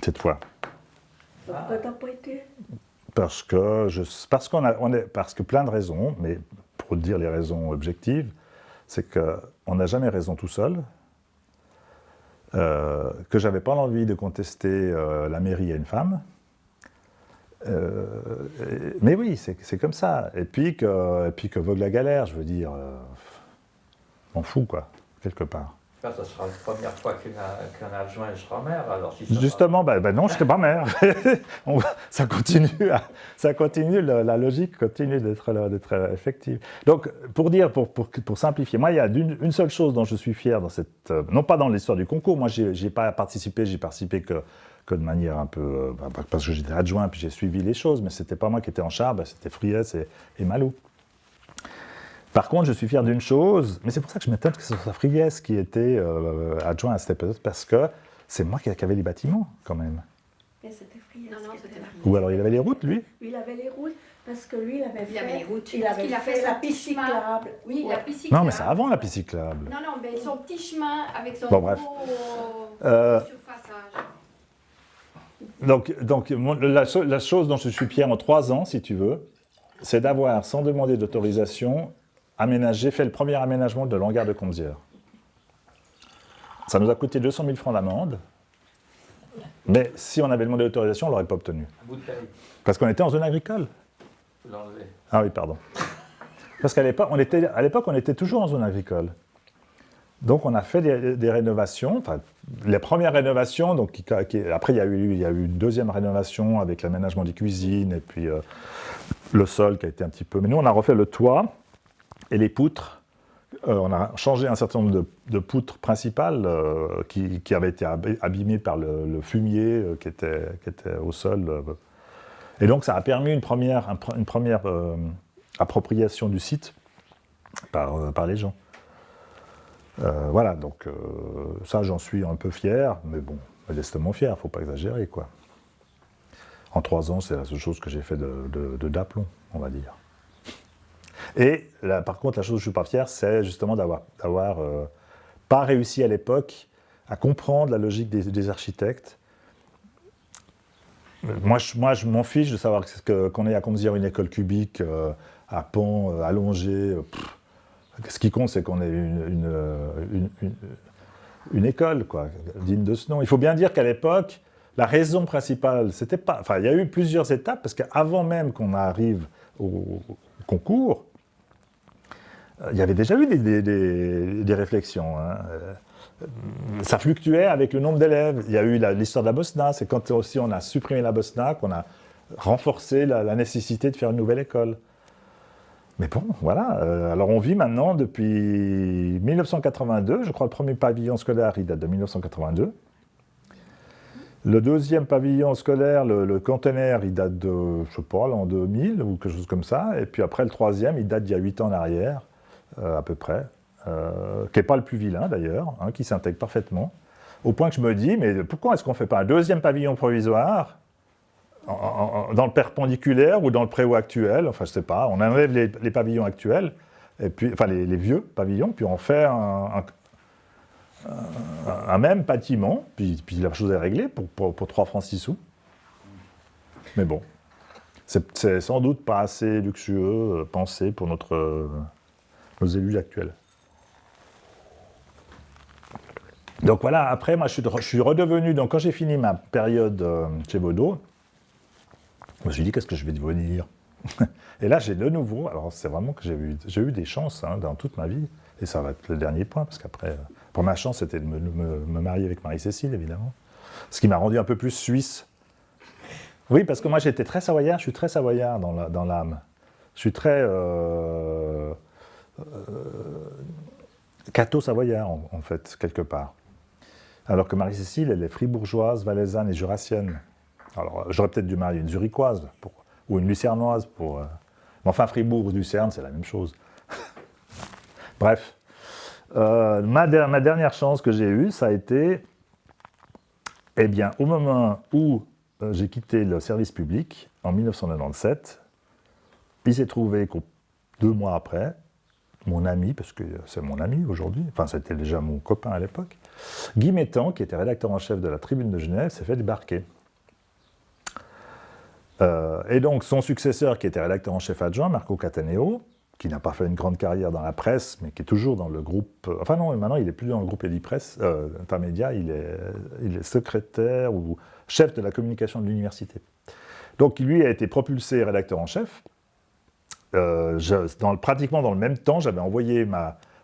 cette fois. Pourquoi t'as pas été? Parce que plein de raisons, mais pour dire les raisons objectives, c'est qu'on n'a jamais raison tout seul, que j'avais pas l'envie de contester la mairie à une femme, mais oui, c'est comme ça. Et puis que vogue la galère, je veux dire, m'en fous quoi, quelque part. Ça sera la première fois qu'un adjoint sera maire, alors si justement, non, je ne serai pas maire. Ça continue, la logique continue d'être effective. Donc, pour simplifier, moi, il y a une seule chose dont je suis fier dans cette... non pas dans l'histoire du concours, moi, j'ai pas participé, j'ai participé que de manière un peu... parce que j'étais adjoint, puis j'ai suivi les choses, mais ce n'était pas moi qui étais en charge, c'était Friès et Malou. Par contre, je suis fier d'une chose, mais c'est pour ça que je m'étonne que ce soit Friès qui était adjoint à cette époque, parce que c'est moi qui avais les bâtiments, quand même. Mais c'était Friès. Non, c'était Marie. Ou alors il avait les routes, lui? Il avait les routes, Parce que lui, il avait Il y avait les routes. il Parce avait qu'il a fait fait la son petit piste chemin. cyclable. Oui, Ouais. la piste cyclable. Non, mais c'est avant la piste cyclable. Non, mais son petit chemin avec son Bon, bref. gros surfaçage. Donc la chose dont je suis fier en 3 ans, si tu veux, c'est d'avoir, sans demander d'autorisation, fait le premier aménagement de l'hangar de Comzières. Ça nous a coûté 200 000 francs d'amende, mais si on avait demandé l'autorisation, on ne l'aurait pas obtenu. Bouteille, Parce qu'on était en zone agricole. faut l'enlever. Ah oui, pardon. Parce qu'à l'époque, on était toujours en zone agricole. Donc on a fait des rénovations, enfin, les premières rénovations, donc, après il y a eu une deuxième rénovation avec l'aménagement des cuisines et puis le sol qui a été un petit peu... Mais nous on a refait le toit et les poutres. On a changé un certain nombre de poutres principales qui avaient été abîmées par le fumier qui était au sol. Et donc ça a permis une première appropriation du site par les gens. Voilà, donc ça j'en suis un peu fier, mais bon, modestement fier, il ne faut pas exagérer, quoi. En 3 ans, c'est la seule chose que j'ai fait de d'aplomb, on va dire. Et là, par contre, la chose dont je ne suis pas fier, c'est justement d'avoir pas réussi à l'époque à comprendre la logique des architectes. Moi, je m'en fiche de savoir qu'on ait à Comzières une école cubique, à pont allongé. Ce qui compte, c'est qu'on ait une école, quoi, digne de ce nom. Il faut bien dire qu'à l'époque, la raison principale, c'était pas... Enfin, il y a eu plusieurs étapes, parce qu'avant même qu'on arrive au concours, il y avait déjà eu des réflexions. Hein. Ça fluctuait avec le nombre d'élèves. Il y a eu l'histoire de la Bosna, c'est quand aussi on a supprimé la Bosna qu'on a renforcé la nécessité de faire une nouvelle école. Mais bon, voilà. Alors on vit maintenant depuis 1982, je crois le premier pavillon scolaire, il date de 1982. Le deuxième pavillon scolaire, le conteneur, il date de, je sais pas, l'an 2000 ou quelque chose comme ça. Et puis après, le troisième, il date d'il y a 8 ans en arrière, à peu près. Qui n'est pas le plus vilain d'ailleurs, hein, qui s'intègre parfaitement. Au point que je me dis, mais pourquoi est-ce qu'on ne fait pas un deuxième pavillon provisoire dans le perpendiculaire ou dans le préau actuel, enfin je ne sais pas, on enlève les pavillons actuels, et puis, enfin les vieux pavillons, puis on fait un même bâtiment, puis la chose est réglée pour 3 francs 6 sous. Mais bon, c'est sans doute pas assez luxueux pensé pour nos élus actuels. Donc voilà, après moi je suis redevenu, donc quand j'ai fini ma période chez Baudot, je me suis dit, qu'est-ce que je vais devenir? Et là, j'ai de nouveau, alors c'est vraiment que j'ai eu des chances hein, dans toute ma vie, et ça va être le dernier point, parce qu'après, pour ma chance, c'était de me marier avec Marie-Cécile, évidemment, ce qui m'a rendu un peu plus suisse. Oui, parce que moi, j'étais très savoyard, je suis très savoyard dans l'âme. Je suis très catho-savoyard, en fait, quelque part. Alors que Marie-Cécile, elle est fribourgeoise, valaisanne et jurassienne. Alors, j'aurais peut-être dû marier une zurichoise ou une lucernoise pour... Mais enfin, Fribourg ou Lucerne, c'est la même chose. Bref. Ma dernière chance que j'ai eue, ça a été... Eh bien, au moment où j'ai quitté le service public, en 1997, il s'est trouvé que 2 mois après, mon ami, parce que c'est mon ami aujourd'hui, enfin c'était déjà mon copain à l'époque, Guy Métan, qui était rédacteur en chef de la Tribune de Genève, s'est fait débarquer. Et donc son successeur, qui était rédacteur en chef adjoint, Marco Cataneo, qui n'a pas fait une grande carrière dans la presse, mais qui est toujours dans le groupe... Enfin non, maintenant il n'est plus dans le groupe Edipresse, Intermédia, il est secrétaire ou chef de la communication de l'université. Donc lui a été propulsé rédacteur en chef. Pratiquement dans le même temps, j'avais envoyé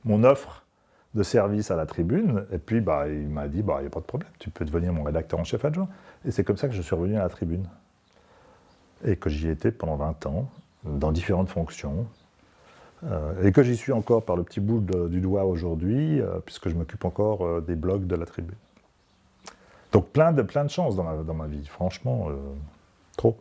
mon offre de service à la Tribune, et puis il m'a dit, il n'y a pas de problème, tu peux devenir mon rédacteur en chef adjoint. Et c'est comme ça que je suis revenu à la Tribune. Et que j'y étais pendant 20 ans, dans différentes fonctions, et que j'y suis encore par le petit bout du doigt aujourd'hui, puisque je m'occupe encore des blogs de la Tribune. Donc plein de chances dans ma vie, franchement, trop.